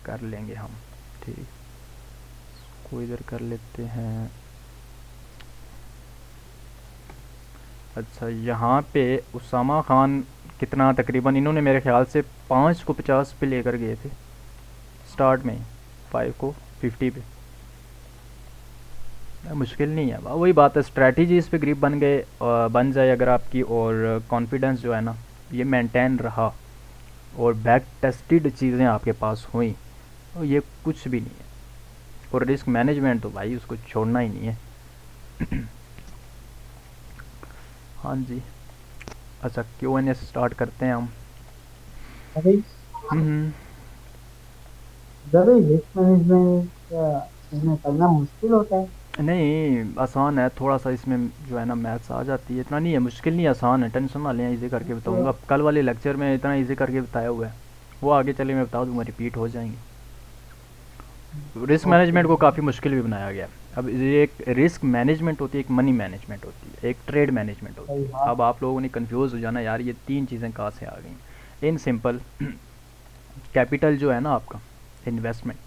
कर लेंगे हम। ठीक, कोई इधर कर लेते हैं। अच्छा, यहाँ पे उसामा खान कितना तकरीबन इन्होंने मेरे ख्याल से 5 को 50 पे लेकर गए थे स्टार्ट में, 5 को 50 पे। मुश्किल नहीं है, वही बात है, स्ट्रैटेजी इस पे ग्रिप बन गए, बन जाए अगर आपकी, और कॉन्फिडेंस जो है ना ये मेंटेन रहा, और बैक टेस्टेड चीज़ें आपके पास हुई, तो ये कुछ भी नहीं है। और रिस्क मैनेजमेंट तो भाई उसको छोड़ना ही नहीं है। हाँ जी। अच्छा, Q&A स्टार्ट करते हैं हम। अरे हम्म। जरूरी रिस्क मैनेजमेंट इसमें करना मुश्किल होता है। नहीं, आसान है थोड़ा सा, इसमें जो है ना मैथ्स आ जाती है, इतना नहीं है, मुश्किल नहीं, आसान है, टेंशन ना लें, इजी करके तो बताऊंगा। कल वाले लेक्चर में इतना इजी करके बताया हुआ है, वो आगे चले मैं बता दूंगा, रिपीट हो जाएंगे। Risk okay. मैनेजमेंट को काफ़ी मुश्किल भी बनाया गया है। अब ये एक रिस्क मैनेजमेंट होती है, एक मनी मैनेजमेंट होती है, एक ट्रेड मैनेजमेंट होती सही है। बात। अब आप लोगों ने कंफ्यूज हो जाना, यार ये तीन चीज़ें कहाँ से आ गई। इन सिंपल, कैपिटल जो है ना आपका, इन्वेस्टमेंट,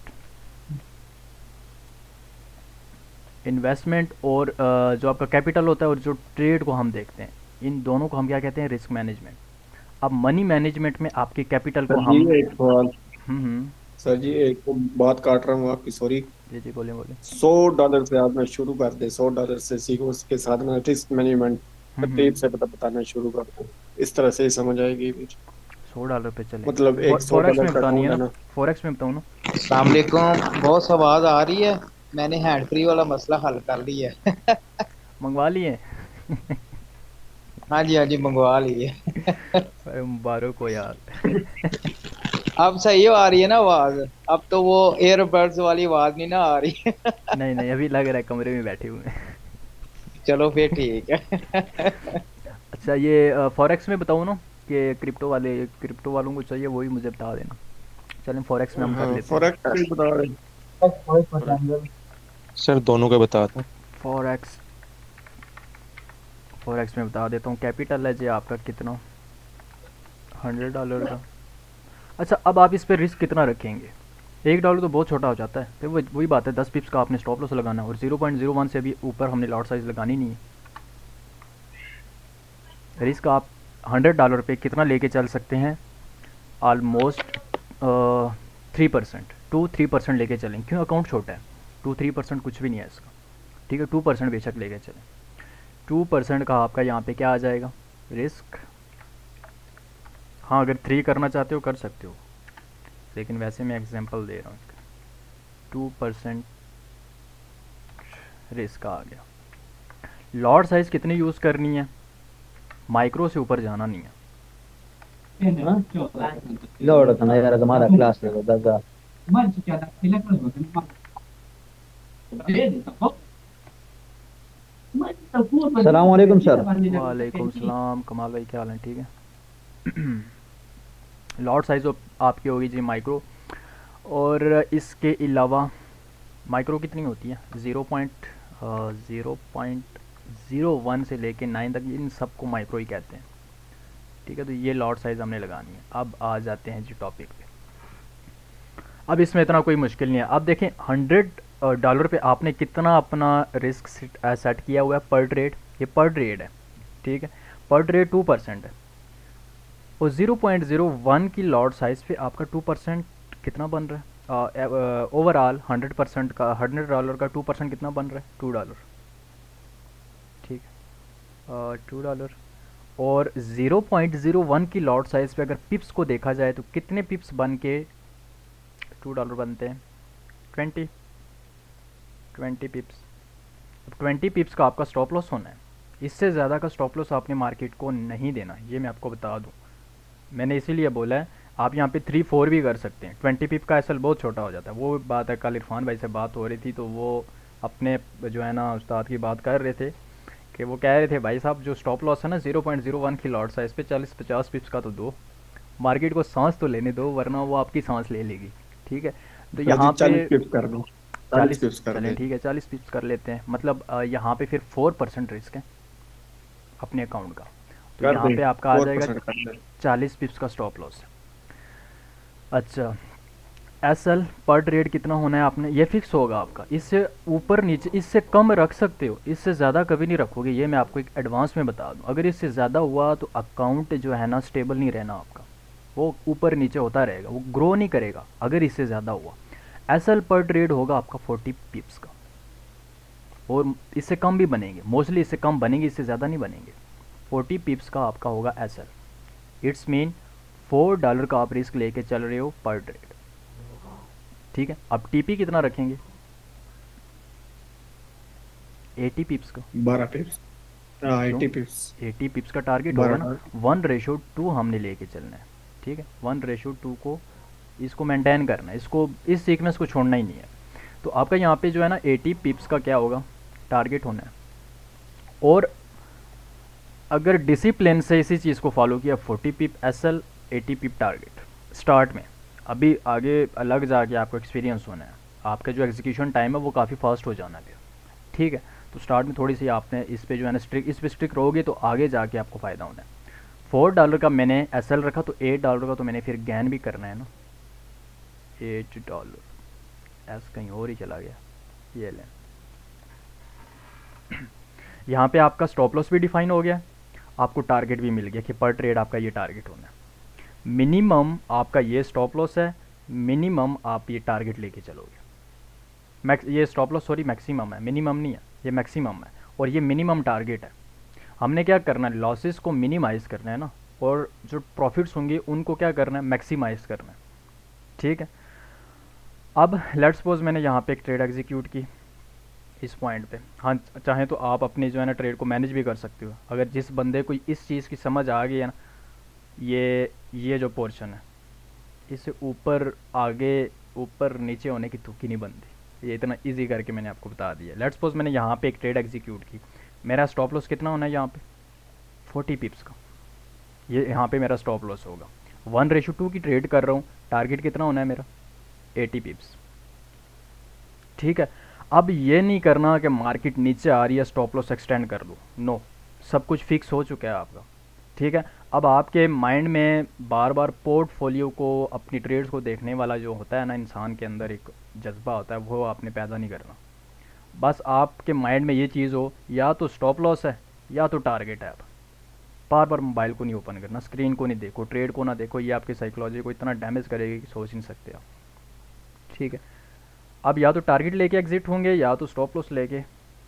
इन्वेस्टमेंट और जो आपका कैपिटल होता है और जो ट्रेड को हम देखते हैं, इन दोनों को हम क्या कहते हैं, रिस्क मैनेजमेंट। अब मनी मैनेजमेंट में आपके कैपिटल को सर जी हम। एक सवाल। हम्म। सर जी एक बात काट रहा हूँ आपकी, सॉरी। जी जी, बोले बोले। $100 से आप मैं शुरू कर दे, $100 से सीखो, उसके साथ में रिस्क मैनेजमेंट हम्म। तरतीब से बताना शुरू कर दो। इस तरह से ही समझ आएगी फिर। $100 पे चलें। मतलब एक सौ फॉरेक्स डॉलर में का बतानी है अकाउंट है ना, ना। फॉरेक्स में बताऊँ ना। अस्सलाम वालेकुम, बहुत आवाज आ रही है। मैंने हैंड फ्री वाला मसला हल कर लिया है। मंगवा लिए। हाँ जी हाँ जी, मंगवा ली है। अरे मुबारक हो यार। अब सही आ रही है ना आवाज? अब तो वो एयरबड्स वाली आवाज नहीं ना आ रही है। नहीं नहीं, अभी लग रहा है कमरे में बैठे हुए हैं। चलो फिर ठीक है। अच्छा, ये फॉरेक्स में बताऊँ ना, कि क्रिप्टो वाले, क्रिप्टो वालों को चाहिए वही मुझे बता देना। चलें फॉरेक्स में हम कर हाँ लेते हैं। फॉरेक्स ही बता रहे। बस वही फॉरेक्स। पसंद है। सर दोनों का बता दो। फॉरेक्स, फॉरेक्स में बता देता हूँ। कैपिटल है जी आपका कितना, $100 का। अच्छा, अब आप इस पे रिस्क कितना रखेंगे। $1 तो बहुत छोटा हो जाता है, फिर वही बात है, 10 पिप्स का आपने स्टॉप लॉस लगाना है, और 0.01 से भी ऊपर हमने लॉट साइज लगानी नहीं है। रिस्क आप $100 पे कितना लेके चल सकते हैं, ऑलमोस्ट 3%, 2-3% लेके चलें, क्यों, अकाउंट छोटा है, 2-3% कुछ भी नहीं है इसका। ठीक है, 2% बेशक लेके चलें। 2% का आपका यहाँ पे क्या आ जाएगा, रिस्क। हाँ, अगर 3 करना चाहते हो कर सकते हो, लेकिन वैसे मैं एग्जांपल दे रहा हूँ। 2% रिस्क आ गया। लॉट साइज़ कितनी यूज़ करनी है, माइक्रो से ऊपर जाना नहीं है। Loro sono era domanda classica da सलाम वालेकुम सर। वालेकुम सलाम, कमाल भाई, क्या हाल है, ठीक है। लॉट साइज़ आपकी होगी जी माइक्रो, और इसके अलावा माइक्रो कितनी होती है, 0.01 से लेके 9 तक, इन सबको माइक्रो ही कहते हैं। ठीक है, तो ये लॉट साइज़ हमने लगानी है। अब आ जाते हैं जी टॉपिक पे। अब इसमें इतना कोई मुश्किल नहीं है। अब देखें, $100 पे आपने कितना अपना रिस्क सेट किया हुआ है पर ट्रेड, ये पर ट्रेड है। ठीक है, पर ट्रेड 2% है, और 0.01 की लॉट साइज़ पे आपका 2% कितना बन रहा है, ओवरऑल 100% का, $100 का 2% कितना बन रहा है, $2। ठीक है, $2। और 0.01 की लॉट साइज़ पे अगर पिप्स को देखा जाए तो कितने पिप्स बन के $2 बनते हैं, 20, 20 पिप्स। अब 20 पिप्स का आपका स्टॉप लॉस होना है, इससे ज़्यादा का स्टॉप लॉस आपने मार्केट को नहीं देना, ये मैं आपको बता दूँ। मैंने इसीलिए बोला है, आप यहाँ पे 3-4 भी कर सकते हैं, 20 पिप का एसएल बहुत छोटा हो जाता है। वो बात है, कल इरफान भाई से बात हो रही थी, तो वो अपने जो है ना उस्ताद की बात कर रहे थे, कि वो कह रहे थे भाई साहब जो स्टॉप लॉस है ना 0.01 की लॉट साइज पे 40-50 पिप्स का तो दो, मार्केट को सांस तो लेने दो, वरना वो आपकी सांस ले लेगी। ठीक है, तो सर जी यहाँ पे 40 पिप्स कर दो। चालीस 40, पिप्स कर चलें दे। ठीक है 40 पिप्स कर लेते हैं, मतलब यहाँ पे फिर 4% रिस्क है अपने अकाउंट का, तो कर यहाँ दे, पे आपका आ फोर जाएगा परसेंट कर दे। 40 पिप्स का स्टॉप लॉस। अच्छा, एसएल पर ट्रेड कितना होना है आपने, ये फिक्स होगा आपका। इससे ऊपर नीचे, इससे कम रख सकते हो, इससे ज़्यादा कभी नहीं रखोगे, ये मैं आपको एक एडवांस में बता दूं। अगर इससे ज़्यादा हुआ तो अकाउंट जो है ना स्टेबल नहीं रहना आपका, वो ऊपर नीचे होता रहेगा, वो ग्रो नहीं करेगा अगर इससे ज़्यादा हुआ। एसएल पर ट्रेड होगा आपका 40 पिप्स का, और इससे कम भी बनेंगे, मोस्टली इससे कम बनेंगे, इससे ज़्यादा नहीं बनेंगे। 40 पिप्स का आपका होगा एसएल। इट्स मीन $4 का आप रिस्क लेके चल रहे हो पर ट्रेड, ठीक है। अब टीपी कितना रखेंगे, 80 पिप्स का। 12 पिप्स, 80 पिप्स, 80 पिप्स का टारगेट होगा ना। 1:2 हमने लेके चलना है, ठीक है। 1:2 को इसको मेंटेन करना है, इसको इस सीक्वेंस को छोड़ना ही नहीं है। तो आपका यहाँ पे जो है ना 80 पिप्स का क्या होगा टारगेट होना है। और अगर डिसिप्लिन से इसी चीज़ को फॉलो किया, 40 पिप एसएल, 80 पिप टारगेट स्टार्ट में। अभी आगे अलग जाके आपको एक्सपीरियंस होना है, आपका जो एग्जीक्यूशन टाइम है वो काफ़ी फास्ट हो जाना है, ठीक है। तो स्टार्ट में थोड़ी सी आपने इस पे जो है ना इस पे स्ट्रिक रहोगे तो आगे जाके आपको फ़ायदा होना है। $4 का मैंने एसएल रखा, तो $8 का तो मैंने फिर गैन भी करना है ना। $8 एस कहीं और ही चला गया, ये लें। यहाँ पे आपका स्टॉप लॉस भी डिफाइन हो गया, आपको टारगेट भी मिल गया कि पर ट्रेड आपका ये टारगेट होना है। मिनिमम आपका ये स्टॉप लॉस है, मिनिमम आप ये टारगेट लेके चलोगे। ये स्टॉप लॉस सॉरी मैक्सिमम है, मिनिमम नहीं है, ये मैक्सिमम है और ये मिनिमम टारगेट है। हमने क्या करना है, लॉसेस को मिनिमाइज़ करना है ना, और जो प्रॉफिट्स होंगे उनको क्या करना है, मैक्सिमाइज़ करना है, ठीक है। अब लेट्स सपोज मैंने यहाँ पे एक ट्रेड एग्जीक्यूट की इस पॉइंट पे। हाँ, चाहे तो आप अपनी जो है ना ट्रेड को मैनेज भी कर सकते हो। अगर जिस बंदे को इस चीज़ की समझ आ गई है ना, ये जो पोर्शन है, इससे ऊपर आगे ऊपर नीचे होने की तुक्की नहीं बनती। ये इतना इजी करके मैंने आपको बता दिया। लेट्स सपोज मैंने यहाँ पे एक ट्रेड एग्जीक्यूट की, मेरा स्टॉप लॉस कितना होना है यहाँ पे, 40 पिप्स का। ये यहाँ पे मेरा स्टॉप लॉस होगा। 1:2 की ट्रेड कर रहा हूँ, टारगेट कितना होना है मेरा, 80 पिप्स, ठीक है। अब ये नहीं करना कि मार्केट नीचे आ रही है स्टॉप लॉस एक्सटेंड कर लूँ, नो, सब कुछ फिक्स हो चुका है आपका, ठीक है। अब आपके माइंड में बार बार पोर्टफोलियो को, अपनी ट्रेड्स को देखने वाला जो होता है ना, इंसान के अंदर एक जज्बा होता है, वो आपने पैदा नहीं करना। बस आपके माइंड में ये चीज़ हो, या तो स्टॉप लॉस है या तो टारगेट है। आप बार बार मोबाइल को नहीं ओपन करना, स्क्रीन को नहीं देखो, ट्रेड को ना देखो, ये आपकी साइकोलॉजी को इतना डैमेज करेगी कि सोच नहीं सकते आप, ठीक है। अब या तो टारगेट लेके एग्जिट होंगे या तो स्टॉप लॉस लेके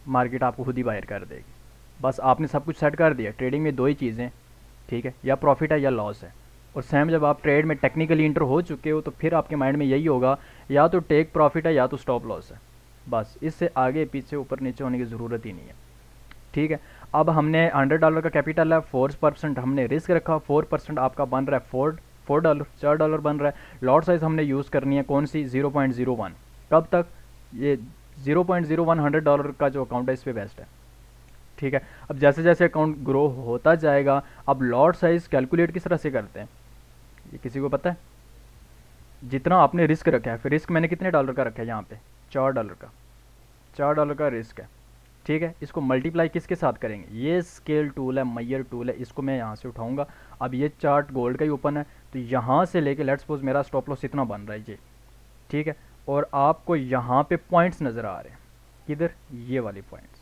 मार्केट आपको खुद ही बाहर कर देगी। बस आपने सब कुछ सेट कर दिया। ट्रेडिंग में दो ही चीज़ें, ठीक है, या प्रॉफिट है या लॉस है। और सेम जब आप ट्रेड में टेक्निकली इंटर हो चुके हो तो फिर आपके माइंड में यही होगा, या तो टेक प्रॉफिट है या तो स्टॉप लॉस है। बस इससे आगे पीछे ऊपर नीचे होने की ज़रूरत ही नहीं है, ठीक है। अब हमने $100 का कैपिटल है, 4% हमने रिस्क रखा, 4% आपका बन रहा है $4 बन रहा है। लॉट साइज हमने यूज़ करनी है कौन सी, 0.01। कब तक, ये 0.01 $100 का जो अकाउंट है इस पर बेस्ट है, ठीक है। अब जैसे जैसे अकाउंट ग्रो होता जाएगा, अब लॉट साइज कैलकुलेट किस तरह से करते हैं, ये किसी को पता है? जितना आपने रिस्क रखा है, फिर रिस्क मैंने कितने डॉलर का रखा है यहाँ पे, $4 का, $4 का रिस्क है, ठीक है। इसको मल्टीप्लाई किसके साथ करेंगे, ये स्केल टूल है, मैयर टूल है, इसको मैं यहाँ से उठाऊंगा। अब ये चार्ट गोल्ड का ही ओपन है, तो यहाँ से लेके लेट्स सपोज मेरा स्टॉप लॉस इतना बन रहा है ये, ठीक है। और आपको यहाँ पे पॉइंट्स नज़र आ रहे हैं, किधर, ये वाले पॉइंट्स,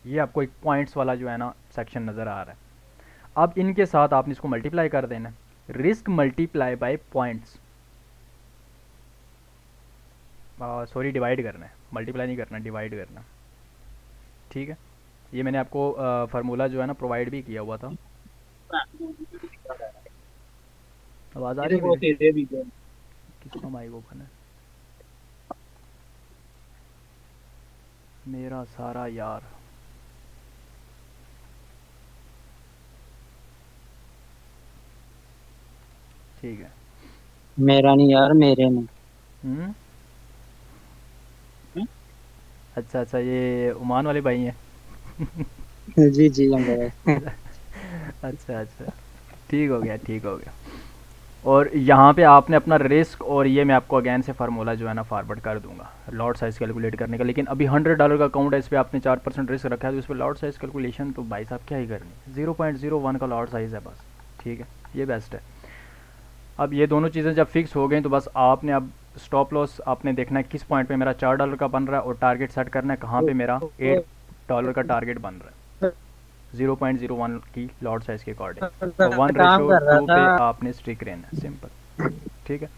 ये आपको एक पॉइंट्स वाला जो है ना सेक्शन नज़र आ रहा है। अब इनके साथ आपने इसको मल्टीप्लाई कर देना, risk multiply by points, sorry divide करना है, मल्टीप्लाई नहीं करना, डिवाइड करना, ठीक है। ये मैंने आपको फार्मूला जो है ना प्रोवाइड भी किया हुआ था। आवाज़ आ रही है मेरी? किसका माइक ओपन है? मेरा सारा यार, ठीक है। मेरा नहीं यार, मेरे नहीं। हम्म, अच्छा अच्छा, ये ओमान वाले भाई हैं। जी जी अंकल। अच्छा अच्छा, ठीक हो गया, ठीक हो गया। और यहाँ पे आपने अपना रिस्क, और ये मैं आपको अगेन से फार्मूला जो है ना फॉरवर्ड कर दूंगा लॉट साइज़ कैलकुलेट करने का। लेकिन अभी $100 का अकाउंट है, इस पर आपने 4% रिस्क रखा है, तो इस पर लॉट साइज़ कैलकुलेशन तो भाई साहब क्या ही करनी, 0.01 का लॉट साइज़ है बस, ठीक है, ये बेस्ट है। अब ये दोनों चीज़ें जब फिक्स हो गई तो बस आपने अब स्टॉप लॉस आपने देखना है किस पॉइंट पे मेरा $4 का बन रहा है, और टारगेट सेट करना है कहाँ पे मेरा $8 का टारगेट बन रहा है 0.01 की लॉट साइज के अकॉर्डिंग, और 1:2 पे आपने स्ट्रिक रहना है, सिंपल। ठीक है,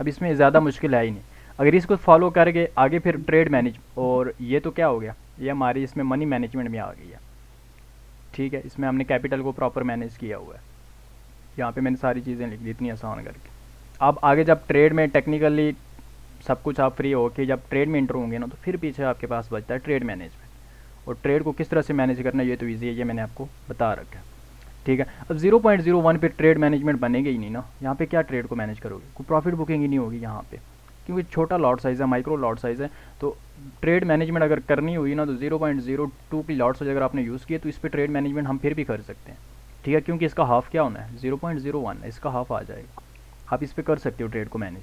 अब इसमें ज़्यादा मुश्किल है ही नहीं। अगर इसको फॉलो करके आगे फिर ट्रेड मैनेज, और ये तो क्या हो गया, ये हमारी इसमें मनी मैनेजमेंट में आ गई है। ठीक है, इसमें हमने कैपिटल को प्रॉपर मैनेज किया हुआ है। यहाँ पे मैंने सारी चीज़ें लिख दी इतनी आसान करके। अब आगे जब ट्रेड में टेक्निकली सब कुछ आप फ्री हो के जब ट्रेड में इंटर होंगे ना, तो फिर पीछे आपके पास बचता है ट्रेड मैनेजमेंट, और ट्रेड को किस तरह से मैनेज करना ये तो ईजी है, ये मैंने आपको बता रखा है। ठीक है, अब 0.01 पे ट्रेड मैनेजमेंट बनेगा ही नहीं ना, यहाँ पे क्या ट्रेड को मैनेज करोगे, कोई प्रॉफिट बुकिंग ही नहीं होगी यहाँ पे, क्योंकि छोटा लॉट साइज़ है, माइक्रो लॉट साइज़ है। तो ट्रेड मैनेजमेंट अगर करनी हुई ना, तो 0.02 की लॉट साइज अगर आपने यूज़ किया तो इस पर ट्रेड मैनेजमेंट हम फिर भी कर सकते हैं। ठीक है, क्योंकि इसका हाफ क्या होना है, 0.01, इसका हाफ आ जाएगा, आप इस पर कर सकते हो ट्रेड को मैनेज।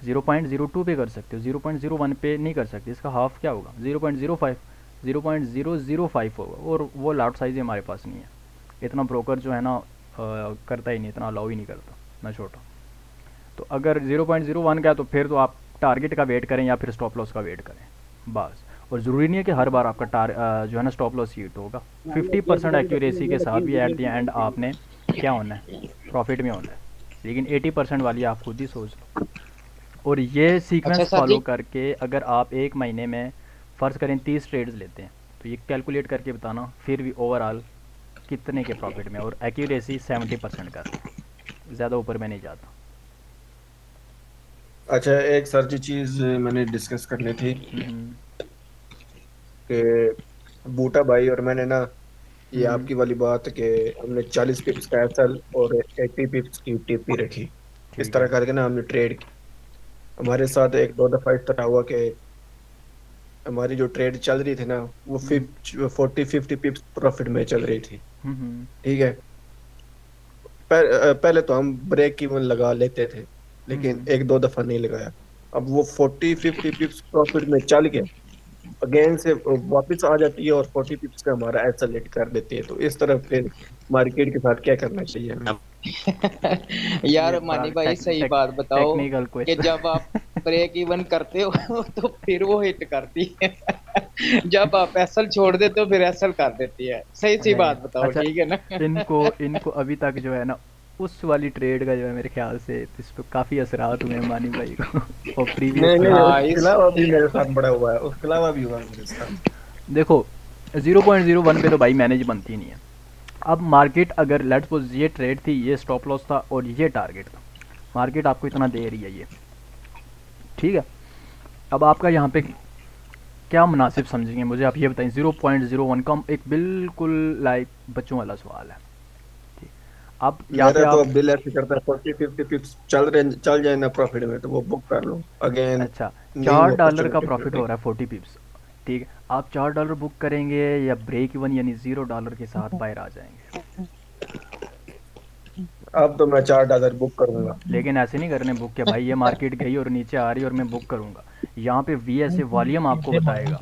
0.02 पे कर सकते हो, 0.01 पे नहीं कर सकते, इसका हाफ क्या होगा 0.05, 0.005 होगा, और वो लॉट साइज़ हमारे पास नहीं है। इतना ब्रोकर जो है ना करता ही नहीं, इतना अलाउ ही नहीं करता ना छोटा। तो अगर 0.01 का है तो फिर तो आप टारगेट का वेट करें या फिर स्टॉप लॉस का वेट करें बस। और ज़रूरी नहीं है कि हर बार आपका जो है ना स्टॉप लॉस हिट होगा। 50% एक्यूरेसी के साथ भी एट द एंड आपने क्या होना है, प्रॉफिट में होना है, लेकिन 80% वाली आप खुद ही सोच लो। और ये सीक्वेंस अच्छा सर फॉलो जी, करके अगर आप एक महीने में फ़र्ज़ करें 30 ट्रेड्स लेते हैं, तो ये कैलकुलेट करके बताना फिर भी ओवरऑल कितने के प्रॉफिट में, और एक्यूरेसी 70% कर, ज़्यादा ऊपर में नहीं जाता। अच्छा, एक सर जी चीज मैंने डिस्कस करनी थी हम्म कि बूटा भाई और मैंने ना, ये हम्म, आपकी वाली बात कि हमने 40 पिप्स का एसएल और 80 पिप्स की टीपी रखी, इस ठीक तरह है। करके ना हमने ट्रेड की। हमारे साथ एक दो दफा इस तरह हुआ कि हमारी जो ट्रेड चल रही थी ना, वो हम्म 40-50 पिप्स प्रॉफिट में चल रही थी। हम्म ठीक है, पहले तो हम ब्रेक इवन लगा लेते थे, लेकिन हम्म, एक दो दफा नहीं लगाया। अब वो 40-50 पिप्स प्रॉफिट में चल गया, अगेन से वापस आ जाती है और 40 पिप्स का हमारा एक्सेलेरेट कर देती है। तो इस तरफ फिर मार्केट के साथ क्या करना चाहिए हमें? ये यार बड़ा मानी भाई सही बात बताओ टेक्निकल कि जब क्वेश्चन। आप ब्रेक इवन करते हो तो फिर वो हिट करती है। जब आप एसल छोड़ देते हो फिर एसल कर देती है। सही सी नहीं, बात बताओ, अच्छा, ठीक है ना? इनको इनको अभी तक जो है ना उस वाली ट्रेड का जो है मेरे ख्याल से इस पर काफ़ी असरात हुए हैं मानी भाई को और प्रीवियस नहीं नहीं, ट्रेड हाँ पे। उसके इस अलावा भी मेरे साथ बड़ा हुआ है, उसके अलावा भी हुआ है मेरे साथ। देखो 0.01 पे तो भाई मैनेज बनती नहीं है। अब मार्केट अगर लेट्स सपोज ये ट्रेड थी, ये स्टॉप लॉस था और ये टारगेट था, मार्केट आपको इतना दे रही है ये, ठीक है। अब आपका यहाँ पे क्या मुनासिब समझेंगे मुझे आप ये बताएं। 0.01 का एक बिल्कुल लाइक बच्चों वाला सवाल है, ठीक। अब यहाँ पे मेरा तो आप, अब दिल ऐसे करता है 40-50 पिप्स चल जाए ना प्रॉफिट में, तो वो बुक कर लो अगेन। अच्छा, न्यू $4 का अपॉर्चुनिटी प्रॉफिट हो रहा है 40 पिप्स, ठीक है। आप $4 बुक करेंगे या ब्रेक इवन यानी $0 के साथ बाहर आ जाएंगे। अब तो मैं $4 बुक करूंगा। लेकिन ऐसे नहीं करने बुक के भाई, ये मार्केट गई और नीचे आ रही है और मैं बुक करूंगा। यहाँ पे वी एस ए वॉल्यूम आपको बताएगा,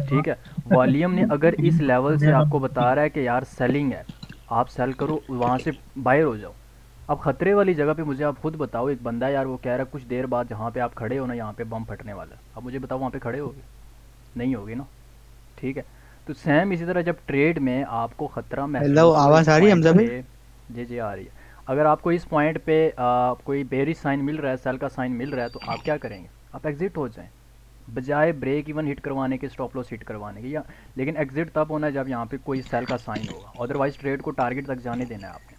ठीक है। वॉल्यूम ने अगर इस लेवल से आपको बता रहा है कि यार सेलिंग है, आप सेल करो, वहाँ से बाहर हो जाओ। अब खतरे वाली जगह पे मुझे आप खुद बताओ, एक बंदा है यार वो कह रहा है कुछ देर बाद जहाँ पे आप खड़े हो ना यहाँ पे बम फटने वाला है, अब मुझे बताओ वहाँ पे खड़े होगे, नहीं होगे ना, ठीक है। तो सेम इसी तरह जब ट्रेड में आपको ख़तरा हेलो, महसूस हो इस आवाज आ रही है पॉइंट हमजा पे, भाई? जी आ रही है। अगर आपको इस पॉइंट पे कोई बेरिश साइन मिल रहा है, सेल का साइन मिल रहा है, तो आप क्या करेंगे, आप एग्जिट हो जाएं बजाय ब्रेक इवन हिट करवाने के, स्टॉप लॉस हिट करवाने के। या लेकिन एग्जिट तब होना है जब यहाँ पे कोई सेल का साइन होगा, अदरवाइज ट्रेड को टारगेट तक जाने देना है आपने।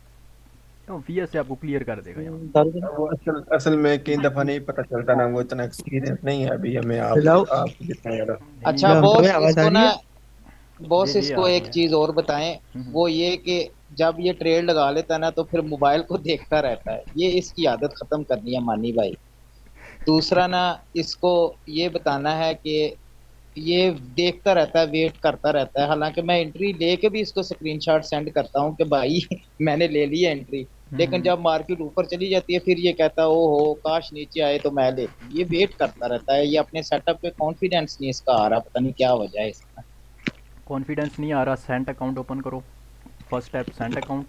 तो वी से आपको क्लियर कर देगा यहाँ। वो असल असल में कई दफा नहीं पता चलता ना, वो इतना एक्सपीरियंस नहीं है अभी हमें हेलो, आप जितना ज्यादा। नहीं अच्छा हेलो हमजा भाई, बॉस आवाज आ इसको रही ना, है? बॉस जी इसको आ रही एक है। चीज और बताएं। हम्म, वो ये कि जब ये ट्रेड लगा लेता है ना तो फिर मोबाइल को देखता रहता है, ये इसकी आदत खत्म करनी है मानी भाई। दूसरा ना, इसको ये बताना है कि ये देखता रहता है, वेट करता रहता है। हालांकि मैं एंट्री लेके भी इसको स्क्रीनशॉट सेंड करता हूँ कि भाई मैंने ले ली है एंट्री, लेकिन हम्म। जब मार्केट ऊपर चली जाती है फिर ये कहता है ओहो काश नीचे आए तो मैं लेती। ये वेट करता रहता है, ये अपने सेटअप पे कॉन्फिडेंस नहीं इसका आ रहा, पता नहीं क्या वजह है इसका। कॉन्फिडेंस नहीं आ रहा, सेंट अकाउंट ओपन करो। First step Saint account.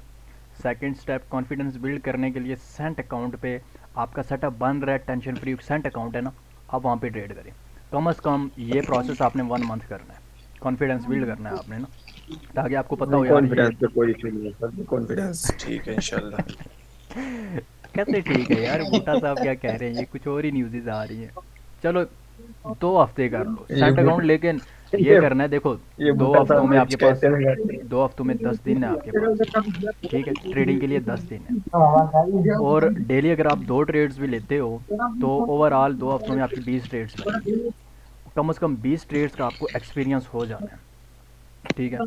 Second step confidence build करने के लिए सेंट अकाउंट पे आपका सेटअप बन रहा है, टेंशन फ्री सेंट अकाउंट है ना, आप वहाँ पे ट्रेड करें। कम से कम ये प्रोसेस आपने 1 मंथ करना है, कॉन्फिडेंस बिल्ड करना है आपने ना, ताकि आपको पता हो यार ये कॉन्फिडेंस पे कोई इशू नहीं है सर, कॉन्फिडेंस ठीक है इंशाल्लाह। कैसे ठीक है यार, बूटा साहब क्या कह रहे हैं, ये कुछ और ही न्यूज़ आ रही हैं। चलो 2 हफ्ते कर लो ये सेंट अकाउंट, लेकिन ये ये करना है देखो, ये दो बूटा हफ्तों साहब में कुछ आपके पास, कहते हैं। 2 हफ्तों में 10 दिन है आपके पास, ठीक है, ट्रेडिंग के लिए 10 दिन है। आवाज आ रही है? और डेली अगर आप 2 ट्रेड्स भी लेते हो तो ओवरऑल 2 हफ्तों में आपकी 20 ट्रेड्स बनेंगी। कम से कम 20 ट्रेड्स का आपको एक्सपीरियंस हो जाना है, ठीक है।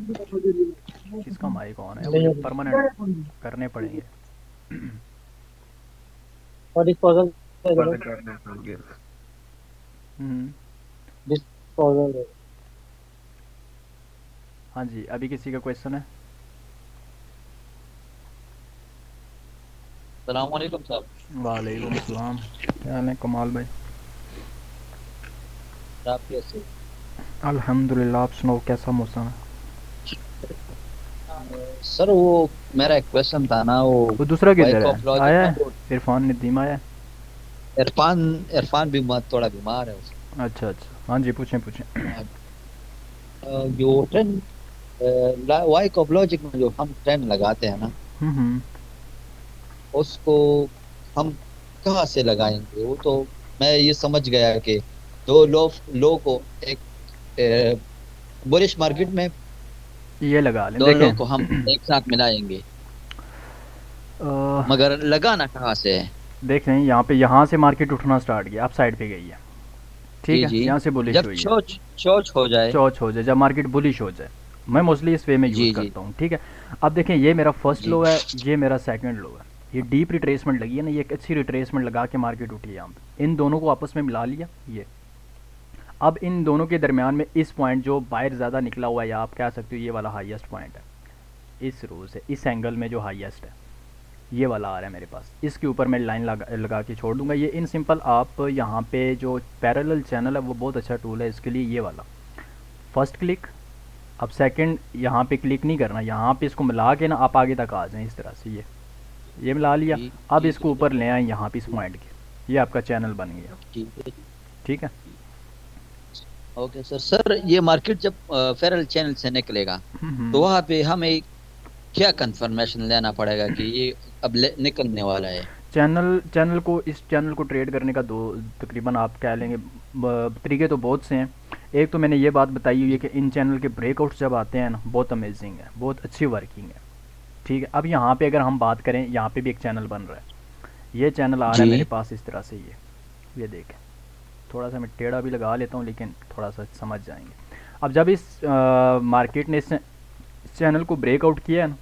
इसका माइक ऑन है, मुझे परमानेंट करने पड़ेंगे। और डिस्पोजल बंद करना है। हम्म, डिस्पोजल हाँ जी, अभी किसी का क्वेश्चन है? सलाम वालेकुम साहब। वालेकुम अस्सलाम, क्या हाल है कमाल भाई? आप कैसे? अल्हम्दुलिल्लाह, आप सुनाओ कैसा मौसम है? सर वो मेरा एक क्वेश्चन था ना, वो दूसरा किधर वाइक है, ऑफ लॉजिक आया ना, है? वो इरफान नदीम आया है? इरफान इरफान भी थोड़ा बीमार है अच्छा अच्छा, हाँ जी, पूछें पूछें। जो ट्रेंड वाइक ऑफ लॉजिक में जो हम ट्रेंड लगाते हैं ना, हम्म, उसको हम कहाँ से लगाएंगे? वो तो मैं ये समझ गया कि दो लो को एक बुलिश मार्केट में ये लगा लें, दो लो को हम देखें। एक साथ मिलाएंगे, अ, मगर लगाना कहाँ से है? देख लें, यहाँ पे, यहाँ से मार्केट उठना स्टार्ट किया, अप साइड पे गई है, ठीक जी है, जी। यहाँ से बुलिश जब हुई है, चोच चोच हो जाए। चौच हो जाए, जब मार्केट बुलिश हो जाए, मैं मोस्टली इस वे में यूज़ जी जी करता हूँ, ठीक है। अब देखें, ये मेरा फर्स्ट जी लो है, ये मेरा सेकंड लो है, ये डीप रिट्रेसमेंट लगी है ना, ये एक अच्छी रिट्रेसमेंट लगा के मार्केट उठी है यहाँ पे, इन दोनों को आपस में मिला लिया ये। अब इन दोनों के दरमियान में इस पॉइंट जो बाहर ज़्यादा निकला हुआ है, या आप कह सकते हो ये वाला हाईएस्ट पॉइंट है, इस रो से इस एंगल में जो हाईएस्ट है, ये वाला आ रहा है मेरे पास, इसके ऊपर मैं लाइन लगा के छोड़ दूंगा। ये इन सिंपल, आप यहाँ पे जो पैरेलल चैनल है वो बहुत अच्छा टूल है इसके लिए, ये वाला फर्स्ट क्लिक। अब सेकंड यहाँ पे क्लिक नहीं करना, यहाँ पे इसको मिला के ना आप आगे तक आ जाएं इस तरह से, ये मिला लिया। जी अब जी इसको जी ऊपर ले आए यहाँ पे इस पॉइंट के, ये आपका चैनल बन गया, जी जी। ठीक है। Okay sir. सर ये मार्केट जब फेरल चैनल से निकलेगा तो वहां पे हमें क्या कंफर्मेशन लेना पड़ेगा कि ये अब निकलने वाला है? चैनल को, इस चैनल को ट्रेड करने का दो, तकरीबन आप कह लेंगे तरीके तो बहुत से हैं। एक तो मैंने ये बात बताई हुई है कि इन चैनल के ब्रेकआउट्स जब आते हैं ना, बहुत अमेजिंग है, बहुत अच्छी वर्किंग है, ठीक है। अब यहाँ पे अगर हम बात करें, यहाँ पे भी एक चैनल बन रहा है, ये चैनल आ रहा है मेरे जी पास इस तरह से, ये देखें, थोड़ा सा मैं टेढ़ा भी लगा लेता हूँ लेकिन थोड़ा सा समझ जाएंगे। अब जब इस मार्केट ने इस चैनल को ब्रेकआउट किया है ना,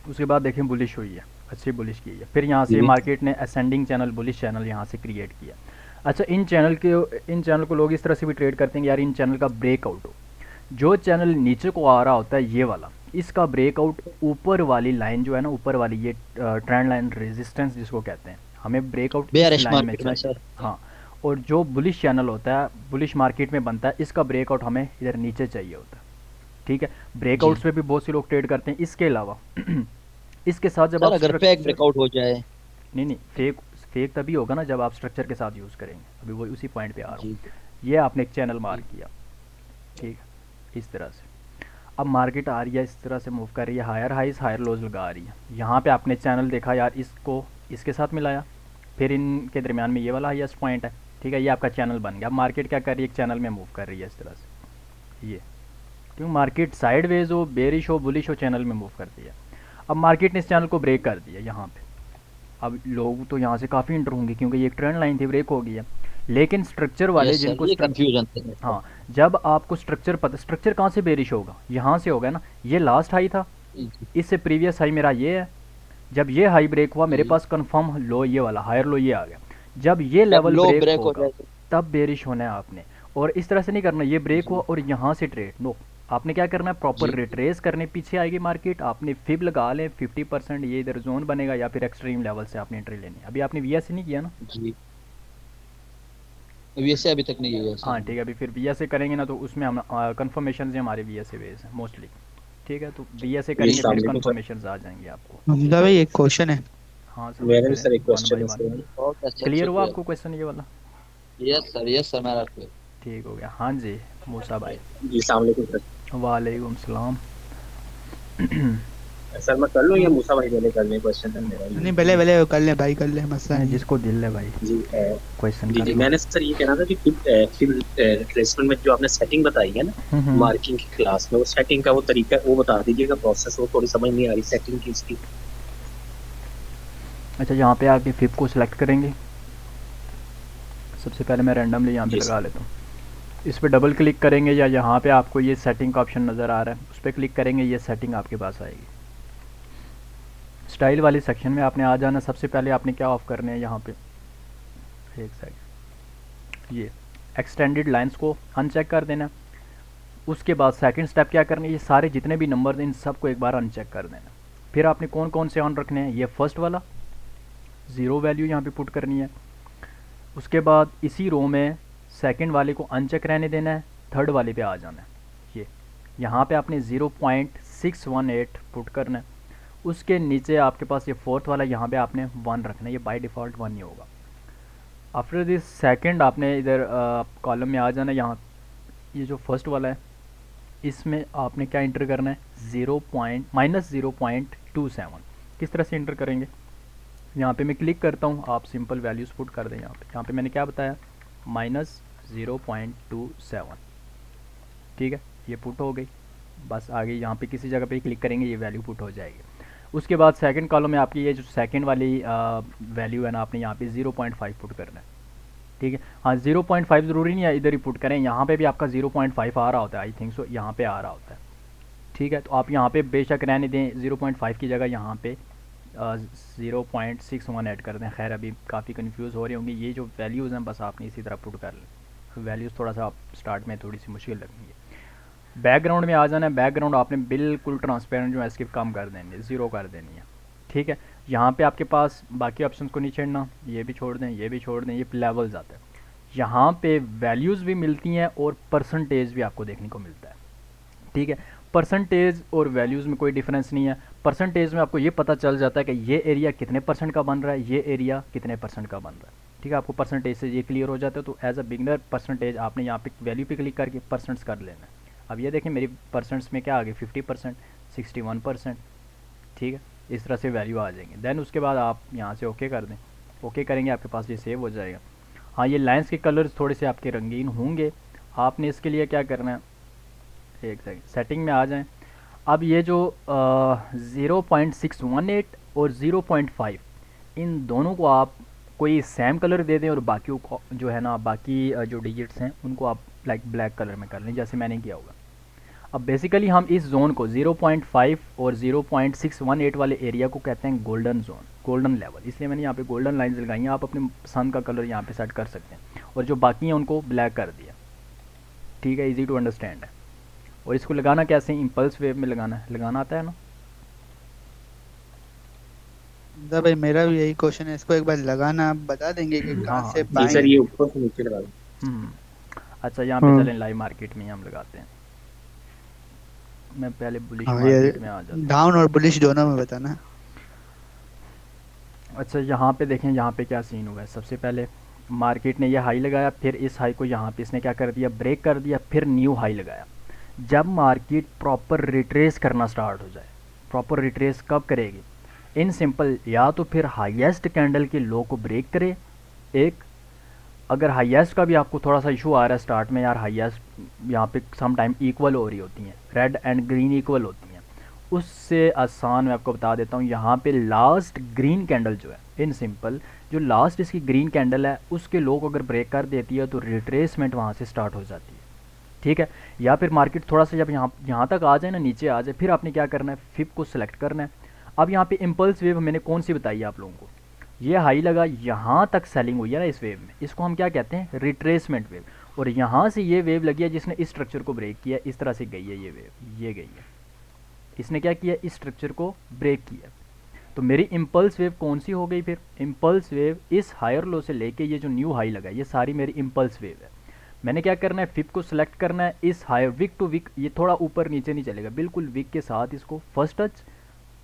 उसके बाद देखें बुलिश हुई है, अच्छी बुलिश की है, फिर यहाँ से जी मार्केट ने असेंडिंग चैनल, बुलिश चैनल यहाँ से क्रिएट किया। अच्छा, इन चैनल को लोग इस तरह से भी ट्रेड करते हैं कि यार इन चैनल का ब्रेकआउट हो, जो चैनल नीचे को आ रहा होता है ये वाला, इसका ब्रेकआउट ऊपर वाली लाइन जो है ना, ऊपर वाली ये ट्रेंड लाइन रेजिस्टेंस जिसको कहते हैं, हमें ब्रेकआउट इस बेयरिश लाइन में मार्केट में चाहिए। सर। हाँ, और जो बुलिश चैनल होता है, बुलिश मार्केट में बनता है, इसका ब्रेकआउट हमें इधर नीचे चाहिए होता है, ठीक है। जी ब्रेकआउट्स पे भी बहुत से लोग ट्रेड करते हैं। इसके अलावा इसके साथ जब सर आप अगर फेक स्ट्रक्चर, ब्रेकआउट हो जाए। नहीं, फेक तभी होगा ना जब आप स्ट्रक्चर के साथ यूज़ करेंगे, अभी वो उसी पॉइंट पे आ रहा जी हूँ। ये आपने एक चैनल मार्क किया, ठीक है, इस तरह से। अब मार्केट आ रही है, इस तरह से मूव कर रही है, हायर हाइज हायर लोज लगा रही है। यहाँ पे आपने चैनल देखा यार, इसको इसके साथ मिलाया, फिर इनके दरमियान में ये वाला हाईएस्ट पॉइंट है, ठीक है, ये आपका चैनल बन गया। अब मार्केट क्या कर रही है, एक चैनल में मूव कर रही है इस तरह से, ये क्योंकि मार्केट साइडवेज हो, बेरिश हो, बुलिश हो, चैनल में मूव करती है। अब मार्केट ने इस चैनल को ब्रेक कर दिया यहाँ पे, अब लोग तो यहाँ से काफ़ी इंटर होंगे क्योंकि ये एक ट्रेंड लाइन थी, ब्रेक हो गई है। लेकिन स्ट्रक्चर वाले यस सर, जिनको ये कंफ्यूजन था। हाँ, जब आपको स्ट्रक्चर पता, स्ट्रक्चर कहाँ से बेरिश होगा, यहाँ से होगा ना। ये लास्ट हाई था, जी इससे प्रीवियस हाई मेरा ये है, जब ये हाई ब्रेक हुआ मेरे जी। पास कंफर्म लो ये वाला हायर लो ये आ गया। जब ये जब लेवल लो ब्रेक ब्रेक हो होगा जाए तो। तब बेरिश होना है आपने, और इस तरह से नहीं करना, ये ब्रेक हुआ और यहाँ से ट्रेड नो, आपने क्या करना है, प्रॉपर जी रिट्रेस करने, पीछे आएगी मार्केट, आपने फिब लगा लें 50%, ये इधर जोन बनेगा, या फिर एक्सट्रीम लेवल से आपने एंट्री लेनी है। अभी आपने वीएस नहीं किया ना? जी, वैसे अभी तक नहीं हुआ हाँ सर। ठीक है, अभी फिर वीएस से करेंगे ना तो उसमें हम कंफर्मेशन से हमारे वीएस से बेस है मोस्टली, ठीक है, तो वीएस से करेंगे फिर अस्सलाम वालेकुम सर। कंफर्मेशन आ जाएंगे आपको। हमजा भाई एक क्वेश्चन है। हाँ सर मेरा भी करें सर एक 1 क्वेश्चन बाय है 1। सर। बहुत अच्छे क्लियर अच्छे हुआ क्लियर। आपको क्वेश्चन ये वाला? यस सर, यस सर, मेरा क्लियर। ठीक हो गया। हाँ जी मूसा भाई। जी अस्सलाम वालेकुम सर। वालेकुम सलाम। सर मैं कर लूँ या हाँ, मूसा भाई पहले कर लें? क्वेश्चन है मेरा नहीं, ये। पहले पहले कर ले भाई, कर ले, मसला नहीं नहीं है। जिसको दिल है भाई जी क्वेश्चन जी कर जी लो। मैंने सर ये कहना था कि फिर रिप्लेसमेंट में जो आपने सेटिंग बताई है ना हम्म। मार्किंग की क्लास में, वो सेटिंग का वो तरीका वो बता दीजिएगा, प्रोसेस वो थोड़ी समझ नहीं आ रही सेटिंग की इसकी। अच्छा यहाँ पे आके फिप को सिलेक्ट करेंगे। सबसे पहले मैं रैंडमली यहाँ पे जी लगा सर। लेता हूँ। इस पर डबल क्लिक करेंगे या यहाँ पे आपको ये सेटिंग का ऑप्शन नज़र आ रहा है, उस पर क्लिक करेंगे, ये सेटिंग आपके पास आएगी। स्टाइल वाले सेक्शन में आपने आ जाना। सबसे पहले आपने क्या ऑफ़ करने हैं यहाँ पे, एक सेकंड, ये एक्सटेंडेड लाइंस को अनचेक कर देना। उसके बाद सेकंड स्टेप क्या करना है, ये सारे जितने भी नंबर हैं इन सबको एक बार अनचेक कर देना। फिर आपने कौन कौन से ऑन रखने हैं, ये फर्स्ट वाला ज़ीरो वैल्यू यहाँ पे पुट करनी है। उसके बाद इसी रो में सेकंड वाले को अनचेक रहने देना है, थर्ड वाले पे आ जाना है। ये यहाँ पे आपने 0.618 पुट करना है। उसके नीचे आपके पास ये फोर्थ वाला, यहाँ पे आपने 1 रखना है, ये बाय डिफ़ॉल्ट 1 ही होगा। आफ्टर दिस सेकंड आपने इधर कॉलम में आ जाना। यहाँ ये जो फर्स्ट वाला है इसमें आपने क्या इंटर करना है, -0.27। किस तरह से इंटर करेंगे, यहाँ पे मैं क्लिक करता हूँ, आप सिंपल वैल्यूज़ पुट कर दें। यहाँ पे मैंने क्या बताया, -0.27। ठीक है, ये पुट हो गई। बस आगे यहाँ पे किसी जगह पे क्लिक करेंगे, ये वैल्यू पुट हो जाएगी। उसके बाद सेकंड कॉलम में आपकी ये जो सेकंड वाली वैल्यू है ना, आपने यहाँ पे 0.5 पुट करना है। ठीक है, हाँ 0.5 ज़रूरी नहीं है इधर ही पुट करें, यहाँ पे भी आपका 0.5 आ रहा होता है, आई थिंक सो यहाँ पे आ रहा होता है। ठीक है, तो आप यहाँ पे बेशक रहने दें, 0.5 की जगह यहाँ पे 0.61 ऐड कर दें। खैर अभी काफ़ी कंफ्यूज हो रहे होंगे, ये जो वैल्यूज़ हैं बस आपने इसी तरह पुट कर लें। वैल्यूज़ थोड़ा सा आप स्टार्ट में थोड़ी सी मुश्किल लगेंगी। बैकग्राउंड में आ जाना है। बैकग्राउंड आपने बिल्कुल ट्रांसपेरेंट जो है इसकी कम कर देनी है, 0 कर देनी है। ठीक है, यहाँ पे आपके पास बाकी ऑप्शंस को नहीं छेड़ना, ये भी छोड़ दें, ये भी छोड़ दें, ये लेवल्स आते हैं। यहाँ पे वैल्यूज़ भी मिलती हैं और परसेंटेज भी आपको देखने को मिलता है। ठीक है, परसेंटेज और वैल्यूज़ में कोई डिफरेंस नहीं है। परसेंटेज में आपको ये पता चल जाता है कि ये एरिया कितने % का बन रहा है, ये एरिया कितने % का बन रहा है। ठीक है, आपको परसेंटेज से ये क्लियर हो जाता है। तो एज अ बिगनर परसेंटेज आपने यहाँ पे वैल्यू पे क्लिक करके परसेंट्स कर लेना है। अब ये देखें मेरी परसेंट्स में क्या आ गई, 50%, 61%। ठीक है, इस तरह से वैल्यू आ जाएंगे। देन उसके बाद आप यहाँ से ओके कर दें। ओके करेंगे आपके पास ये सेव हो जाएगा। हाँ, ये लाइंस के कलर्स थोड़े से आपके रंगीन होंगे। आपने इसके लिए क्या करना है, एक सेकंड, सेटिंग में आ जाएं। अब ये जो 0.618 और 0.5 इन दोनों को आप कोई सेम कलर दे दें और बाकी को जो है ना, बाकी जो डिजिट्स हैं उनको आप लाइक ब्लैक कलर में कर लें, जैसे मैंने किया होगा। अब बेसिकली हम इस जोन को 0.5 और 0.618 वाले एरिया को कहते हैं गोल्डन जोन, गोल्डन लेवल। इसलिए मैंने यहाँ पे गोल्डन लाइंस लगाई हैं। आप अपने पसंद का कलर यहाँ पे सेट कर सकते हैं, और जो बाकी हैं उनको ब्लैक कर दिया। ठीक है, इजी टू अंडरस्टैंड है। और इसको लगाना कैसे, इम्पल्स वेव में लगाना है, लगाना आता है ना। हमजा भाई मेरा भी यही क्वेश्चन है, इसको एक बार लगाना आप बता देंगे कि कहाँ हाँ से जी पाएंगे? सर, ये ऊपर से नीचे लगा दो। अच्छा यहाँ पे चलें, लाइव मार्केट में ही हम लगाते हैं। मैं पहले बुलिश हाँ, ये मार्केट में आ जाता हूँ। डाउन और बुलिश दोनों में बताना। अच्छा यहाँ पे देखें, यहाँ पे क्या सीन हुआ है। सबसे पहले मार्केट ने ये हाई लगाया, फिर इस हाई को यहाँ पे इसने क्या कर दिया, ब्रेक कर दिया, फिर न्यू हाई लगाया। जब मार्केट प्रॉपर रिट्रेस करना स्टार्ट हो जाए, प्रॉपर रिट्रेस कब करेगी, इन सिंपल, या तो फिर हाईएस्ट कैंडल के लो को ब्रेक करे एक। अगर हाईएस्ट का भी आपको थोड़ा सा इशू आ रहा है स्टार्ट में, यार हाईएस्ट यहाँ पे सम टाइम इक्वल हो रही होती हैं, रेड एंड ग्रीन इक्वल होती हैं, उससे आसान मैं आपको बता देता हूँ। यहाँ पे लास्ट ग्रीन कैंडल जो है, इन सिंपल जो लास्ट इसकी ग्रीन कैंडल है उसके लो को अगर ब्रेक कर देती है तो रिट्रेसमेंट वहाँ से स्टार्ट हो जाती है। ठीक है, या फिर मार्केट थोड़ा सा जब यहाँ तक आ जाए ना, नीचे आ जाए, फिर आपने क्या करना है, फिप को सिलेक्ट करना है। अब यहाँ पे इम्पल्स वेव मैंने कौन सी बताई है आप लोगों को, ये हाई लगा, यहाँ तक सेलिंग हुई है ना इस वेव में, इसको हम क्या कहते हैं, रिट्रेसमेंट वेव। और यहाँ से ये वेव लगी है जिसने इस स्ट्रक्चर को ब्रेक किया, इस तरह से गई है ये वेव, ये गई है, इसने क्या किया, इस स्ट्रक्चर को ब्रेक किया। तो मेरी इम्पल्स वेव कौन सी हो गई फिर, इम्पल्स वेव इस हायर लो से लेके ये जो न्यू हाई लगा है, ये सारी मेरी इम्पल्स वेव है। मैंने क्या करना है, फिप को सिलेक्ट करना है, इस हायर विक टू विक, ये थोड़ा ऊपर नीचे नहीं चलेगा, बिल्कुल विक के साथ इसको फर्स्ट टच,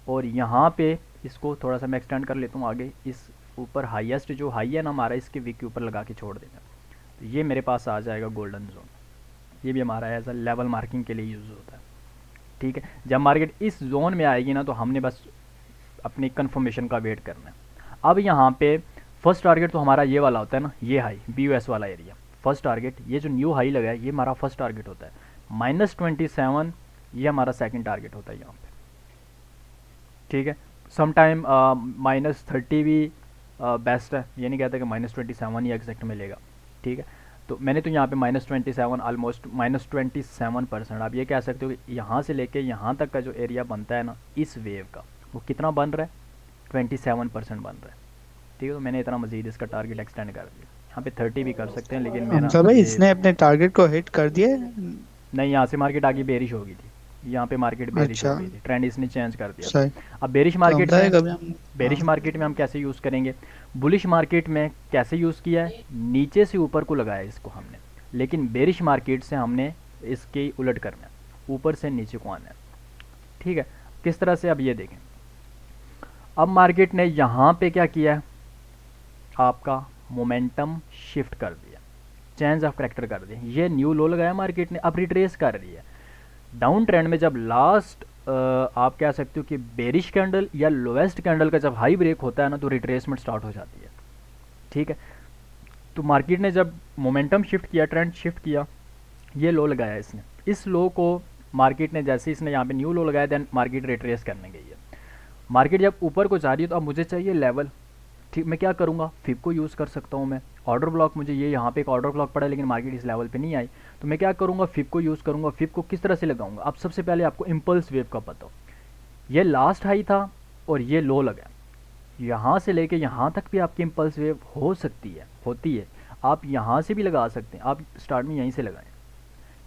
और यहाँ पे इसको थोड़ा सा मैं एक्सटेंड कर लेता हूँ आगे, इस ऊपर हाईएस्ट जो हाई है ना हमारा, इसके वीक के ऊपर लगा के छोड़ देना, तो ये मेरे पास आ जाएगा गोल्डन जोन। ये भी हमारा एज अ लेवल मार्किंग के लिए यूज़ होता है। ठीक है, जब मार्केट इस जोन में आएगी ना तो हमने बस अपनी कंफर्मेशन का वेट करना है। अब यहाँ पे फर्स्ट टारगेट तो हमारा ये वाला होता है ना, ये हाई BUS वाला एरिया, फर्स्ट टारगेट, ये जो न्यू हाई लगा है ये हमारा फर्स्ट टारगेट होता है। -27 ये हमारा सेकंड टारगेट होता है यहाँ पे। ठीक है, सम टाइम -30 भी बेस्ट है, ये नहीं कहता कि -27 ही एग्जैक्ट मिलेगा। ठीक है, तो मैंने तो यहाँ पे -27 ऑलमोस्ट -27%। आप ये कह सकते हो कि यहाँ से लेके यहाँ तक का जो एरिया बनता है ना इस वेव का, वो कितना बन रहा है, 27% बन रहा है। ठीक है, तो मैंने इतना मजीद इसका टारगेट एक्सटेंड कर दिया। यहाँ पे 30 भी कर सकते हैं, लेकिन मेरा हमजा भाई इसने अपने टारगेट को हिट कर दिया है? नहीं, यहाँ से मार्केट आगे बेरिश हो गई थी, यहाँ पे मार्केट बेरिश हो अच्छा। गई थी, ट्रेंड इसने चेंज कर दिया। सही। अब बेरिश तो मार्केट हमजा में, कभी हम बेरिश मार्केट में हम कैसे यूज़ करेंगे, बुलिश मार्केट में कैसे यूज़ किया है, नीचे से ऊपर को लगाया इसको हमने, लेकिन बेरिश मार्केट से हमने इसके उलट करना है, ऊपर से नीचे को आना है। ठीक है, किस तरह से, अब ये देखें, अब मार्केट ने यहाँ पे क्या किया है, आपका मोमेंटम शिफ्ट कर दिया, चेंज ऑफ करेक्टर कर दिया, ये न्यू लो लगाया मार्केट ने, अब रिट्रेस कर रही है। डाउन ट्रेंड में जब लास्ट आप कह सकते हो कि बेरिश कैंडल या लोएस्ट कैंडल का जब हाई ब्रेक होता है ना तो रिट्रेसमेंट स्टार्ट हो जाती है। ठीक है, तो मार्केट ने जब मोमेंटम शिफ्ट किया, ट्रेंड शिफ्ट किया, ये लो लगाया इसने, इस लो को मार्केट ने जैसे इसने यहाँ पे न्यू लो लगाया, देन मार्केट रिट्रेस करने गई है। मार्केट जब ऊपर को जा रही है तो अब मुझे चाहिए लेवल। ठीक, मैं क्या करूँगा, फिब को यूज़ कर सकता हूँ मैं, ऑर्डर ब्लॉक, मुझे ये यहाँ पे एक ऑर्डर ब्लॉक पड़ा है लेकिन मार्केट इस लेवल पे नहीं आई, तो मैं क्या करूँगा, फिब को यूज़ करूँगा। फिब को किस तरह से लगाऊंगा, अब सबसे पहले आपको इम्पल्स वेव का पता हो, ये लास्ट हाई था और ये लो लगा, यहाँ से लेके यहाँ तक भी आपकी इम्पल्स वेव हो सकती है, होती है, आप यहाँ से भी लगा सकते हैं, आप स्टार्ट में यहीं से लगाएं।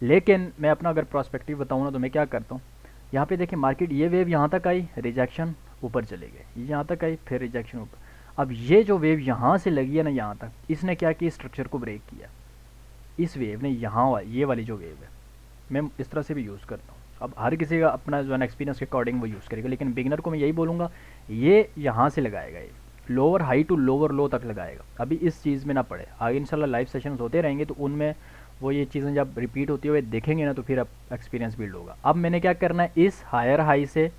लेकिन मैं अपना अगर प्रोस्पेक्टिव बताऊँ ना तो मैं क्या करता हूँ, यहाँ पे देखिए मार्केट ये वेव यहाँ तक आई, रिजेक्शन, ऊपर चले गए, यहाँ तक आई, फिर रिजेक्शन ऊपर। अब ये जो वेव यहाँ से लगी है ना यहाँ तक, इसने क्या किया, स्ट्रक्चर को ब्रेक किया, इस वेव ने यहाँ ये वाली जो वेव है, मैं इस तरह से भी यूज़ करता हूँ। अब हर किसी का अपना जो है ना एक्सपीरियंस के अकॉर्डिंग वो यूज़ करेगा, लेकिन बिगिनर को मैं यही बोलूँगा, ये यहाँ से लगाएगा, ये lower high to lower low तक लगाएगा, अभी इस चीज़ में ना पड़े। आगे इंशाल्लाह लाइव सेशंस होते रहेंगे तो उनमें वो ये चीज़ें जब रिपीट होती हुए देखेंगे ना तो फिर अब एक्सपीरियंस बिल्ड होगा। अब मैंने क्या करना है, इस हायर हाई से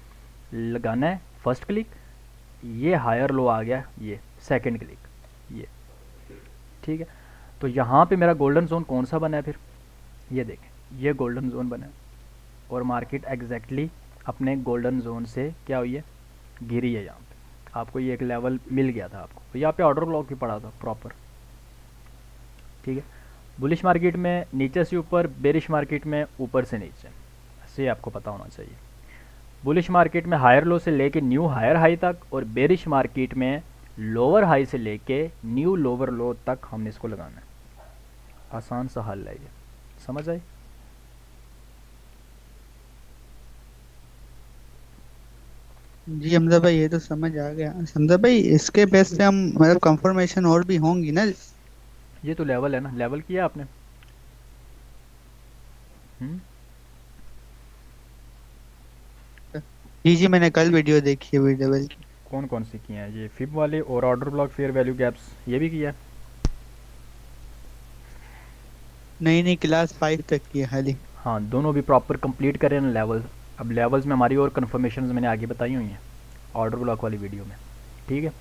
लगाना है फर्स्ट क्लिक, ये हायर लो आ गया, ये सेकंड क्लिक, ये ठीक है। तो यहाँ पे मेरा गोल्डन जोन कौन सा बना है, फिर ये देखें, ये गोल्डन जोन बना है और मार्केट एग्जैक्टली अपने गोल्डन जोन से क्या हुई है, गिरी है। यहाँ पे आपको ये एक लेवल मिल गया था आपको, तो यहाँ पे ऑर्डर ब्लॉक भी पड़ा था प्रॉपर। ठीक है, बुलिश मार्केट में नीचे से ऊपर, बेरिश मार्केट में ऊपर से नीचे, ऐसे आपको पता होना चाहिए। बुलिश मार्केट में हायर लो से लेके न्यू हायर हाई तक, और बेरिश मार्केट में लोअर हाई से लेके न्यू लोअर लो तक हमने इसको लगाना है। आसान सा हल है ये, समझ आई? जी हमजा भाई ये तो समझ आ गया। हमजा भाई इसके बेस पे हम मतलब कंफर्मेशन और भी होंगी ना? ये तो लेवल है ना, लेवल किया आपने? जी जी मैंने कल वीडियो देखी है वीडियो की। कौन कौन सी किए हैं? ये फिब वाले और order block, fair value gaps, ये भी किया है? नहीं नहीं, क्लास 5 तक की है खाली। हाँ, दोनों भी प्रॉपर कंप्लीट करें ना लेवल। अब लेवल्स में हमारी और कन्फर्मेशन मैंने आगे बताई हुई हैं ऑर्डर ब्लॉक वाली वीडियो में, ठीक है।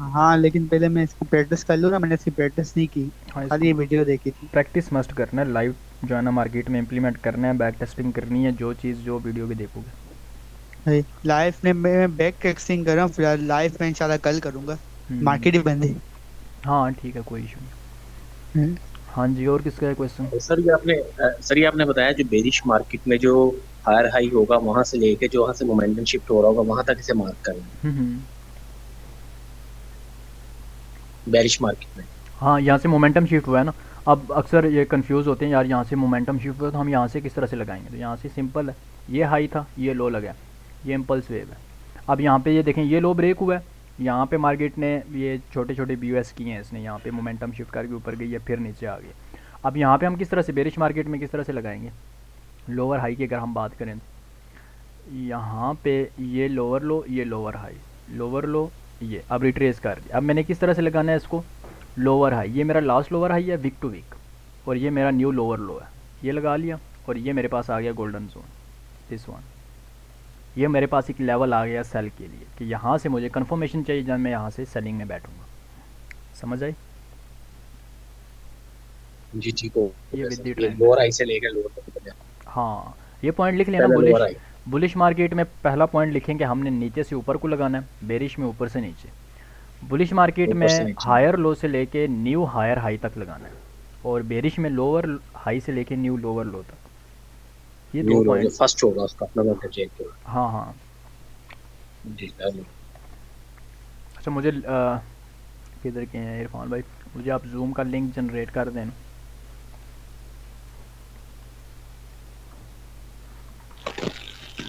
हाँ लेकिन पहले मैं इसकी प्रैक्टिस कर लूँ ना, मैंने इसकी प्रैक्टिस नहीं की, हाँ, खाली ये वीडियो देखी थी। प्रैक्टिस मस्ट करना है, लाइव जो है ना मार्केट में इम्प्लीमेंट करना है, बैक टेस्टिंग करनी है, जो चीज़ जो वीडियो भी देखोगे। लाइव में मैं बैक टेस्टिंग कर रहा हूँ, फिलहाल लाइव में इंशाल्लाह कल करूँगा, मार्केट ही बंद है। हाँ ठीक है, कोई इशू नहीं। हाँ जी, और किसका है क्वेश्चन? सर ये आपने बताया जो बेरिश मार्केट में जो हायर हाई होगा वहां से लेके जो वहां से मोमेंटम शिफ्ट हो रहा होगा वहां तक इसे मार्क करना है बेरिश मार्केट में। हाँ, यहाँ से मोमेंटम शिफ्ट हुआ है ना। अब अक्सर ये कंफ्यूज होते हैं यार, यहाँ से मोमेंटम शिफ्ट हुआ तो हम यहाँ से किस तरह से लगाएंगे? तो यहाँ से सिंपल है, ये हाई था, ये लो लगा, ये इम्पल्स वेव है। अब यहाँ पे ये देखें, ये लो ब्रेक हुआ है, यहाँ पे मार्केट ने ये छोटे छोटे BUS किए हैं इसने, यहाँ पे मोमेंटम शिफ्ट करके ऊपर गई है, फिर नीचे आ गई। अब यहाँ पे हम किस तरह से बेरिश मार्केट में किस तरह से लगाएंगे? लोअर हाई की अगर हम बात करें, यहाँ पे ये लोअर लो, ये लोअर हाई, लोअर लो, ये अब रिट्रेस कर दिया। अब मैंने किस तरह से लगाना है इसको, लोअर हाई, ये मेरा लास्ट लोअर हाई है वीक टू वीक, और ये मेरा न्यू लोअर लो है, ये लगा लिया, और ये मेरे पास आ गया गोल्डन जोन, दिस वन। ये मेरे पास एक लेवल आ गया सेल के लिए कि यहाँ से मुझे कंफर्मेशन चाहिए जब मैं यहाँ से सेलिंग में बैठूंगा। समझ आई? जी ठीक हो ये गया विद द सर। ये ट्रेंड। लोअर हाई से लेकर लोअर तक हाँ, ये पॉइंट लिख लेना। पहले bullish lower high. Bullish market में पहला पॉइंट लिखेंगे हमने नीचे से ऊपर को लगाना है, बेरिश में ऊपर से नीचे। बुलिश मार्केट ऊपर से में नीचे। हायर लो से लेके न्यू हायर हाई तक लगाना है, और बेरिश में लोअर हाई से लेके न्यू लोअर लो तक। ये दो न्यू पॉइंट। फर्स्ट होगा उसका अपना मतलब चेक करो। हाँ हाँ। जी पहले। अच्छा मुझे किधर के हैं इरफान भाई, मुझे आप जूम का लिंक जनरेट कर देना।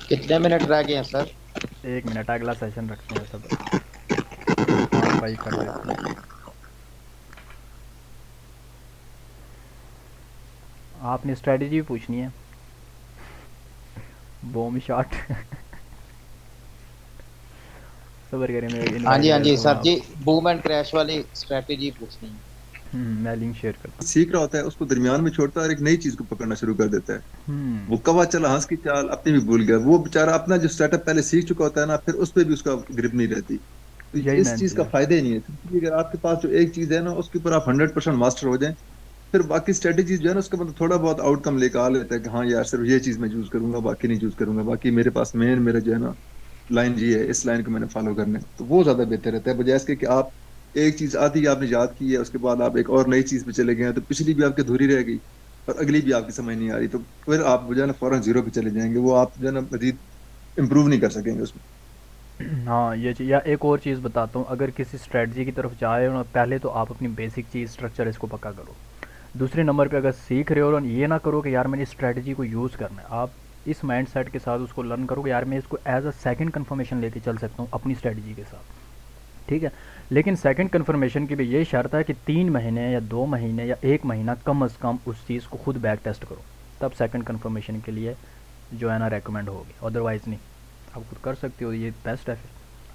कितने मिनट रह गए हैं सर? 1 मिनट, अगला सेशन रखते हैं सब। इरफान भाई कर देते हैं। आपने स्ट्रेटजी भी पूछनी है, बॉम्ब शॉट। सबर करें, मैं हाँ जी हाँ जी invite सर करता जी, हूँ बूम एंड क्रैश वाली स्ट्रेटेजी पूछनी है। मैं लिंक शेयर करता सीख रहा होता है, उसको दरमियान में छोड़ता है और एक नई चीज को पकड़ना शुरू कर देता है। हूँ। वो कवा चला हंस की चाल अपनी भी भूल गया। वो बेचारा अपना जो सेटअप पहले सीख चुका होता है ना, फिर उस पर भी उसका ग्रिप नहीं रहती। तो यही इस मेन चीज चीज़ का है। फायदा ही नहीं है, क्योंकि अगर आपके पास जो एक चीज है ना, उसके ऊपर आप 100% मास्टर हो जाए, फिर बाकी स्ट्रेटेजीज जो है ना, उसका मतलब थोड़ा बहुत आउटकम लेकर आ लेता है कि हाँ यार सिर्फ ये चीज मैं यूज करूंगा, बाकी नहीं यूज करूंगा। बाकी मेरे पास मेन मेरा जो है ना लाइन ये है, इस लाइन को मैंने फॉलो करना है। तो वो ज्यादा बेहतर रहता है, बजाय इसके कि आप एक चीज आधी आपने याद की है, उसके बाद आप एक और नई चीज पे चले गए हैं, तो पिछली भी आपकी अधूरी रह गई और अगली भी आपकी समझ नहीं आ रही, तो फिर आप जो है ना फौरन जीरो पे चले जाएंगे। वो आप जो है ना मजीद इम्प्रूव नहीं कर सकेंगे उसमें। हाँ ये चीज़, या एक और चीज़ बताता हूँ, अगर किसी स्ट्रेटजी की तरफ जा रहे हो ना, पहले तो आप अपनी बेसिक चीज़ स्ट्रक्चर इसको पक्का करो। दूसरे नंबर पे अगर सीख रहे हो और ये ना करो कि यार मैंने इस स्ट्रेटजी को यूज़ करना है, आप इस माइंड सेट के साथ उसको लर्न करो कि यार मैं इसको एज अ सेकंड कंफर्मेशन लेके चल सकता हूँ अपनी स्ट्रेटजी के साथ, ठीक है। लेकिन सेकंड कंफर्मेशन की भी ये शर्त है कि 3 महीने या 2 महीने या 1 महीना कम अज़ कम उस चीज़ को खुद बैक टेस्ट करो, तब सेकंड कंफर्मेशन के लिए जो है ना रेकमेंड होगी, अदरवाइज़ नहीं। आप खुद कर सकते हो, ये बेस्ट है फिर।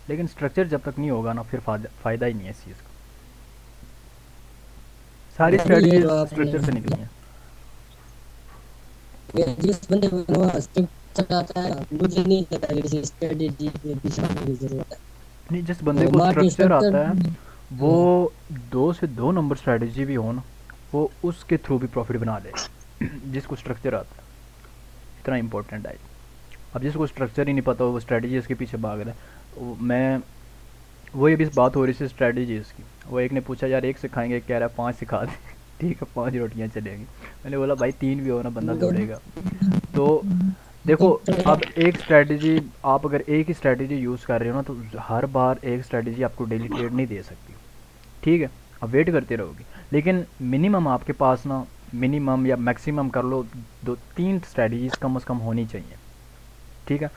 लेकिन स्ट्रक्चर जब तक नहीं होगा ना, फिर फ़ायदा ही नहीं है इस चीज़ का। सारी ये स्ट्रेटजीज जो आपने स्ट्रक्चर से निकली हैं। जिस बंदे को स्क्रिप्ट चलाता है, मुझे नहीं पता कि किसी स्ट्रेटजी के पीछे भागने की जरूरत है। नहीं, जिस बंदे तो को मार्केट स्ट्रक्चर आता है, स्ट्रक्चर वो 2 से 2 नंबर स्ट्रेटजी भी हो ना, वो उसके थ्रू भी प्रॉफिट बना ले। जिसको स्ट्रक्चर आता है, इतना इम्पोर्टेंट है। अब जिसको स्ट्रक्चर ही नहीं पता, वो स्ट्रेटजीज के पीछे भाग रहा है। तो मैं वही अभी बात हो रही थी स्ट्रेटजीज की, वो एक ने पूछा यार 1 सिखाएंगे, कह रहा है 5 सिखा दे। ठीक है, 5 रोटियां चलेंगी। मैंने बोला भाई 3 भी हो ना, बंदा दौड़ेगा। तो देखो, अब एक स्ट्रेटजी, आप अगर एक ही स्ट्रेटजी यूज़ कर रहे हो ना, तो हर बार एक स्ट्रेटजी आपको डेली ट्रेड नहीं दे सकती, ठीक है। अब वेट करते रहोगे, लेकिन मिनिमम आपके पास ना, मिनिमम या मैक्सिमम कर लो 2-3 स्ट्रेटजीज कम से कम होनी चाहिए, ठीक है।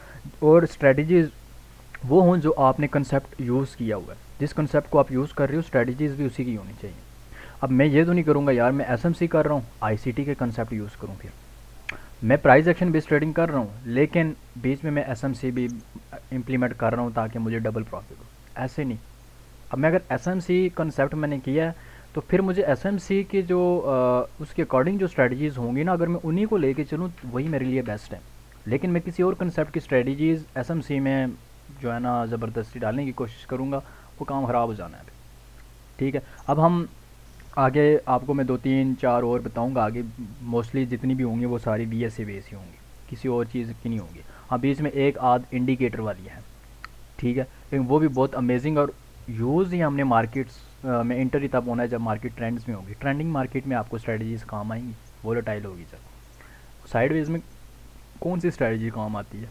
और स्ट्रेटजीज वो हों जो आपने कंसेप्ट यूज़ किया हुआ है, जिस कंसेप्ट को आप यूज़ कर रहे हो स्ट्रेटजीज भी उसी की होनी चाहिए। अब मैं ये तो नहीं करूँगा यार मैं एसएमसी कर रहा हूँ, आईसीटी के कंसेप्ट यूज़ करूँ, फिर मैं प्राइस एक्शन बेस्ड ट्रेडिंग कर रहा हूँ, लेकिन बीच में मैं एसएमसी भी इम्प्लीमेंट कर रहा हूँ ताकि मुझे डबल प्रॉफिट हो, ऐसे नहीं। अब मैं अगर एसएमसी कंसेप्ट मैंने किया है, तो फिर मुझे एसएमसी के जो उसके अकॉर्डिंग जो स्ट्रेटजीज़ होंगी ना, अगर मैं उन्हीं को लेके चलूँ तो वही मेरे लिए बेस्ट है। लेकिन मैं किसी और कंसेप्ट की स्ट्रेटजीज़ एसएमसी में जो है ना ज़बरदस्ती डालने की कोशिश करूँगा, वो काम ख़राब हो जाना है, ठीक है। अब हम आगे आपको मैं 2-3-4 और बताऊंगा आगे, मोस्टली जितनी भी होंगी वो सारी बीएस से बेस ही होंगी, किसी और चीज़ की नहीं होंगी। हाँ, बीच में एक आध इंडिकेटर वाली है, ठीक है, लेकिन वो भी बहुत अमेजिंग, और यूज़ ही हमने मार्केट्स में एंटर ही तब होना है जब मार्केट ट्रेंड्स में होगी। ट्रेंडिंग मार्केट में आपको स्ट्रेटजीज काम आएंगी, वोलेटाइल होगी जब। साइडवेज में कौन सी स्ट्रेटजी काम आती है?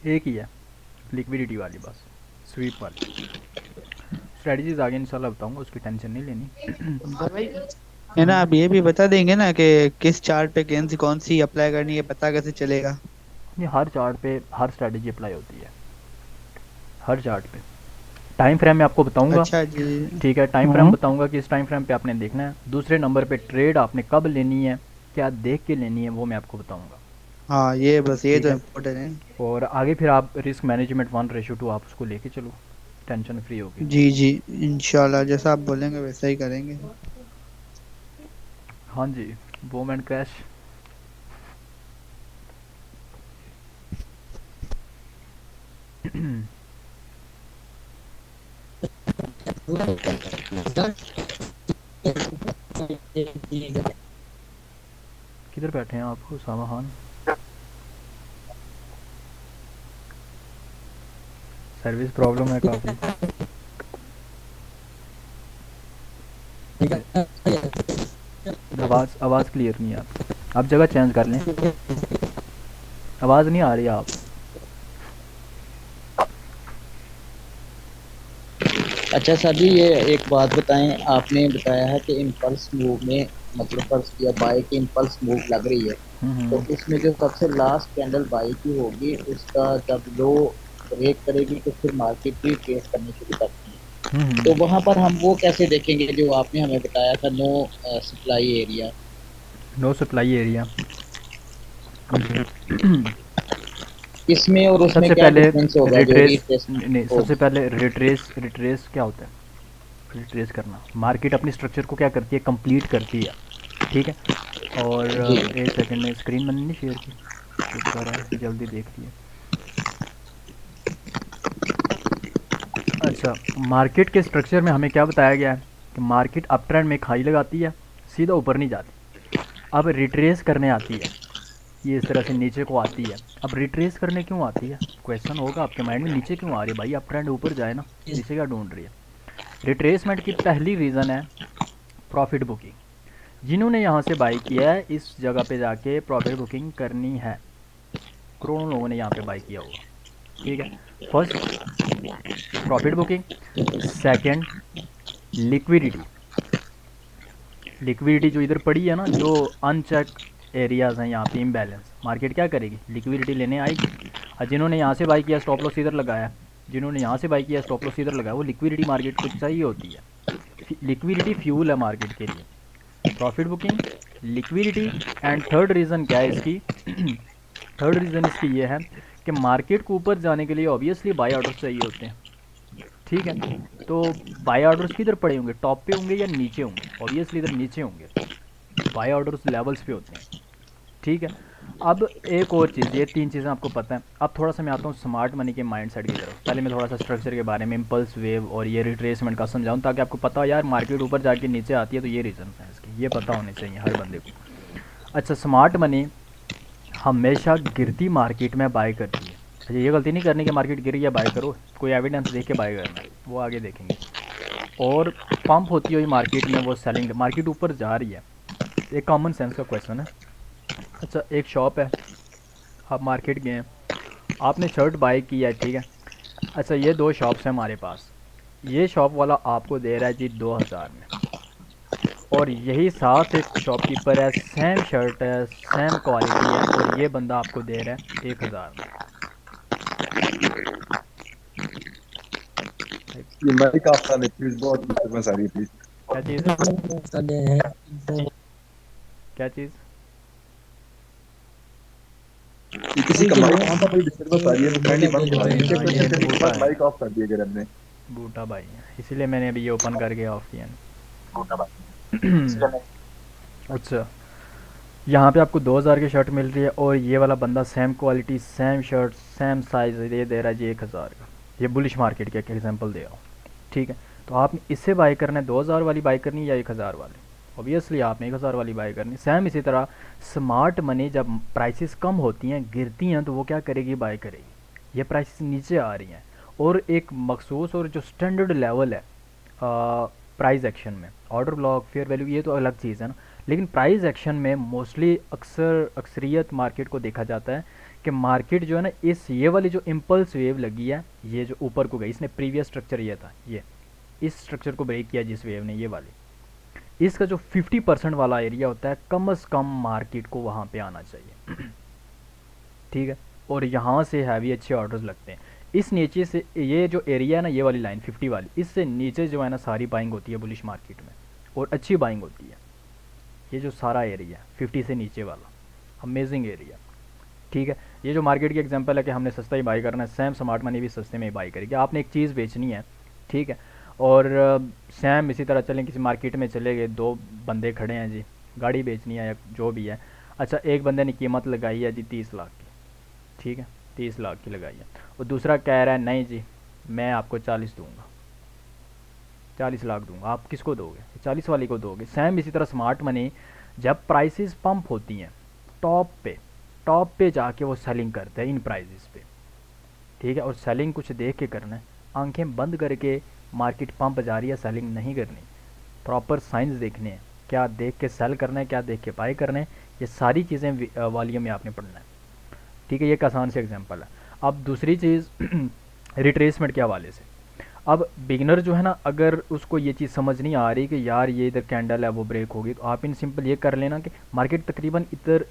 एक ही है, लिक्विडिटी वाली, बस स्वीप वाली। स्ट्रेटजीज आगे इंशाल्लाह बताऊंगा, उसकी टेंशन नहीं लेनी। है ना, आप ये भी बता देंगे ना कि किस चार्ट पे कौन सी अप्लाई करनी है, पता कैसे चलेगा? ये हर चार्ट पे हर स्ट्रेटजी अप्लाई होती है, हर चार्ट पे। टाइम फ्रेम में आपको बताऊंगा, अच्छा जी, ठीक है, टाइम फ्रेम बताऊंगा कि इस टाइम फ्रेम पे आपने देखना है। दूसरे नंबर पे ट्रेड आपने कब लेनी है, क्या देख के लेनी है, वो मैं आपको बताऊंगा। हाँ ये बस ये ठीक तो है। इम्पोर्टेंट है। और आगे फिर आप रिस्क मैनेजमेंट 1:2 आप उसको लेके चलो, टेंशन फ्री होके। जी जी, इंशाल्लाह जैसा आप बोलेंगे वैसा ही करेंगे। हाँ जी। Boom and crash. किधर बैठे हैं आप उसामा खान? सर्विस प्रॉब्लम है काफ़ी। आवाज़ आवाज़ क्लियर नहीं है आप जगह चेंज कर लें, आवाज़ नहीं आ रही आप। अच्छा सर जी, ये एक बात बताएं, आपने बताया है कि इम्पल्स मूव में मतलब फर्स्ट या बाय की इम्पल्स मूव लग रही है, तो हम्म। इसमें जो सबसे लास्ट कैंडल बाय की होगी उसका जब लो ब्रेक करेगी तो फिर मार्केट भी ट्रेस करनी शुरू करती है, तो हम्म। वहां पर हम वो कैसे देखेंगे जो आपने हमें बताया था, no supply area? No supply area. इसमें और उसमें सबसे क्या पहले डिफरेंस होगा जो रिट्रेस, रिट्रेसमेंट नहीं सबसे होगी? पहले रिट्रेस क्या होता है? रिट्रेस करना, मार्केट अपनी स्ट्रक्चर को क्या करती है, कंप्लीट करती है। ठीक है। और जी एक सेकंड में स्क्रीन मैंने नहीं शेयर की, शुक्र है जल्दी देख लिया। अच्छा, मार्केट के स्ट्रक्चर में हमें क्या बताया गया है कि मार्केट अप ट्रेंड में खाई लगाती है, सीधा ऊपर नहीं जाती, अब रिट्रेस करने आती है, ये इस तरह से नीचे को आती है। अब रिट्रेस करने क्यों आती है, क्वेश्चन होगा आपके माइंड में, नीचे क्यों आ रही है भाई, अप ट्रेंड ऊपर जाए ना, नीचे क्या ढूंढ रही है? रिट्रेसमेंट की पहली रीज़न है प्रॉफिट बुकिंग। जिन्होंने यहाँ से बाई किया है इस जगह पे जाके प्रॉफिट बुकिंग करनी है, करोड़ों लोगों ने यहाँ पे बाई किया होगा। ठीक है। First profit booking, second liquidity. Liquidity जो इधर पड़ी है ना, जो अनचेक एरियाज हैं यहाँ पे इम्बैलेंस, मार्केट क्या करेगी, लिक्विडिटी लेने आएगी। और जिन्होंने यहाँ से बाई किया स्टॉप लॉस इधर लगाया, जिन्होंने यहाँ से बाई किया स्टॉप लॉस इधर लगाया, वो लिक्विडिटी मार्केट को चाहिए होती है। लिक्विडिटी फ्यूल है मार्केट के लिए। Profit booking, liquidity, and third reason क्या है इसकी थर्ड रीज़न इसकी ये है कि मार्केट को ऊपर जाने के लिए ऑब्वियसली बाय ऑर्डर्स चाहिए होते हैं। ठीक है। तो बाय ऑर्डर्स किधर पड़े होंगे, टॉप पे होंगे या नीचे होंगे? ऑब्वियसली इधर नीचे होंगे, बाय ऑर्डर्स लेवल्स पे होते हैं। ठीक है। अब एक और चीज़, ये तीन चीज़ें आपको पता है। अब थोड़ा सा मैं आता हूँ स्मार्ट मनी के माइंड सेट की तरफ। पहले मैं थोड़ा सा स्ट्रक्चर के बारे में, इम्पल्स वेव और ये रिट्रेसमेंट का समझाऊँ, ताकि आपको पता हो यार मार्केट ऊपर जाके नीचे आती है तो ये रीज़न है इसके, ये पता होने चाहिए हर बंदे को। अच्छा, स्मार्ट मनी हमेशा गिरती मार्केट में बाय करती है। अच्छा, ये गलती नहीं करनी कि मार्केट गिरी या बाय करो, कोई एविडेंस देख के बाय करना है, वो आगे देखेंगे। और पंप होती हुई मार्केट में वो सेलिंग, मार्केट ऊपर जा रही है, एक कॉमन सेंस का क्वेश्चन है। अच्छा, एक शॉप है, आप मार्केट गए हैं, आपने शर्ट बाय की है, ठीक है। अच्छा, ये दो शॉप्स हैं हमारे पास, ये शॉप वाला आपको दे रहा है जी 2000 में, और यही साथ एक शॉपकीपर है, सेम शर्ट है, सेम क्वालिटी है, और ये बंदा आपको दे रहा है 1000 में। ये माइक ऑफ कर ले प्लीज, बहुत डिस्टर्बेंस आ रही है प्लीज। क्या चीज़ है, क्या चीज़? ये किसी का माइक ऑन था, बड़ी डिस्टर्बेंस आ रही है, तो काइंडली बंद करा भाई दीजिए। हाँ, क्वेश्चन ये करने के बूटा बाद है, माइक ऑफ कर दिया अगर आपने। बूटा भाई है, इसीलिए मैंने अभी ये ओपन करके ऑफ किया अच्छा, यहाँ पे आपको 2000 की शर्ट मिल रही है, और ये वाला बंदा same quality, same shirt, same size ये दे रहा है जी 1000 का। ये बुलिश मार्केट का एक एग्जांपल दे रहा हूँ। ठीक है। तो आपने इससे बाय करना है, 2000 वाली बाय करनी है या 1000 वाली? ऑब्वियसली आपने 1000 वाली बाय करनी। सेम इसी तरह स्मार्ट मनी जब प्राइसेस कम होती हैं, गिरती हैं, तो वो क्या करेगी, बाय करेगी। ये प्राइसेस नीचे आ रही हैं, और एक मखसूस और जो स्टैंडर्ड लेवल है प्राइस एक्शन में, ऑर्डर ब्लॉक, फेयर वैल्यू, ये तो अलग चीज़ है ना, लेकिन प्राइस एक्शन में मोस्टली अक्सरियत मार्केट को देखा जाता है कि मार्केट जो है ना, इस ये वाली जो इम्पल्स वेव लगी है, ये जो ऊपर को गई, इसने प्रीवियस स्ट्रक्चर ये था, ये इस स्ट्रक्चर को ब्रेक किया जिस वेव ने, ये वाली, इसका जो 50% वाला एरिया होता है, कम से कम मार्केट को वहाँ पे आना चाहिए। ठीक है। और यहाँ से हैवी अच्छे ऑर्डर्स लगते हैं। इस नीचे से ये जो एरिया है ना, ये वाली लाइन 50 वाली, इससे नीचे जो है ना सारी बाइंग होती है बुलिश मार्केट में, और अच्छी बाइंग होती है। ये जो सारा एरिया 50 से नीचे वाला अमेजिंग एरिया, ठीक है, ये जो मार्केट की एग्जांपल है कि हमने सस्ता ही बाई करना है, सेम स्मार्ट मनी भी सस्ते में ही बाई करेगी। आपने एक चीज़ बेचनी है, ठीक है, और सेम इसी तरह चलें, किसी मार्केट में चले गए, दो बंदे खड़े हैं जी, गाड़ी बेचनी है या जो भी है। अच्छा, एक बंदे ने कीमत लगाई है जी 30 लाख की, ठीक है, 30 लाख की लगाई है, और दूसरा कह रहा है नहीं जी मैं आपको 40 दूंगा, 40 लाख दूंगा। आप किसको दोगे? 40 वाली को दोगे। सेम इसी तरह स्मार्ट मनी जब प्राइसेस पंप होती हैं टॉप पे जाके वो सेलिंग करते हैं इन प्राइसेस पे, ठीक है, और सेलिंग कुछ देख के करना है, आंखें बंद करके मार्केट पंप जा रही है सेलिंग नहीं करनी, प्रॉपर साइंस देखने हैं, क्या देख के सेल करना है, क्या देख के बाय करना है, ये सारी चीज़ें वॉल्यूम में आपने पढ़ना है, ठीक है। ये एक आसान से एग्जांपल है। अब दूसरी चीज़ रिट्रेसमेंट के हवाले से, अब बिगनर जो है ना, अगर उसको ये चीज़ समझ नहीं आ रही कि यार ये इधर कैंडल है वो ब्रेक होगी, तो आप इन सिंपल ये कर लेना कि मार्केट तकरीबन इधर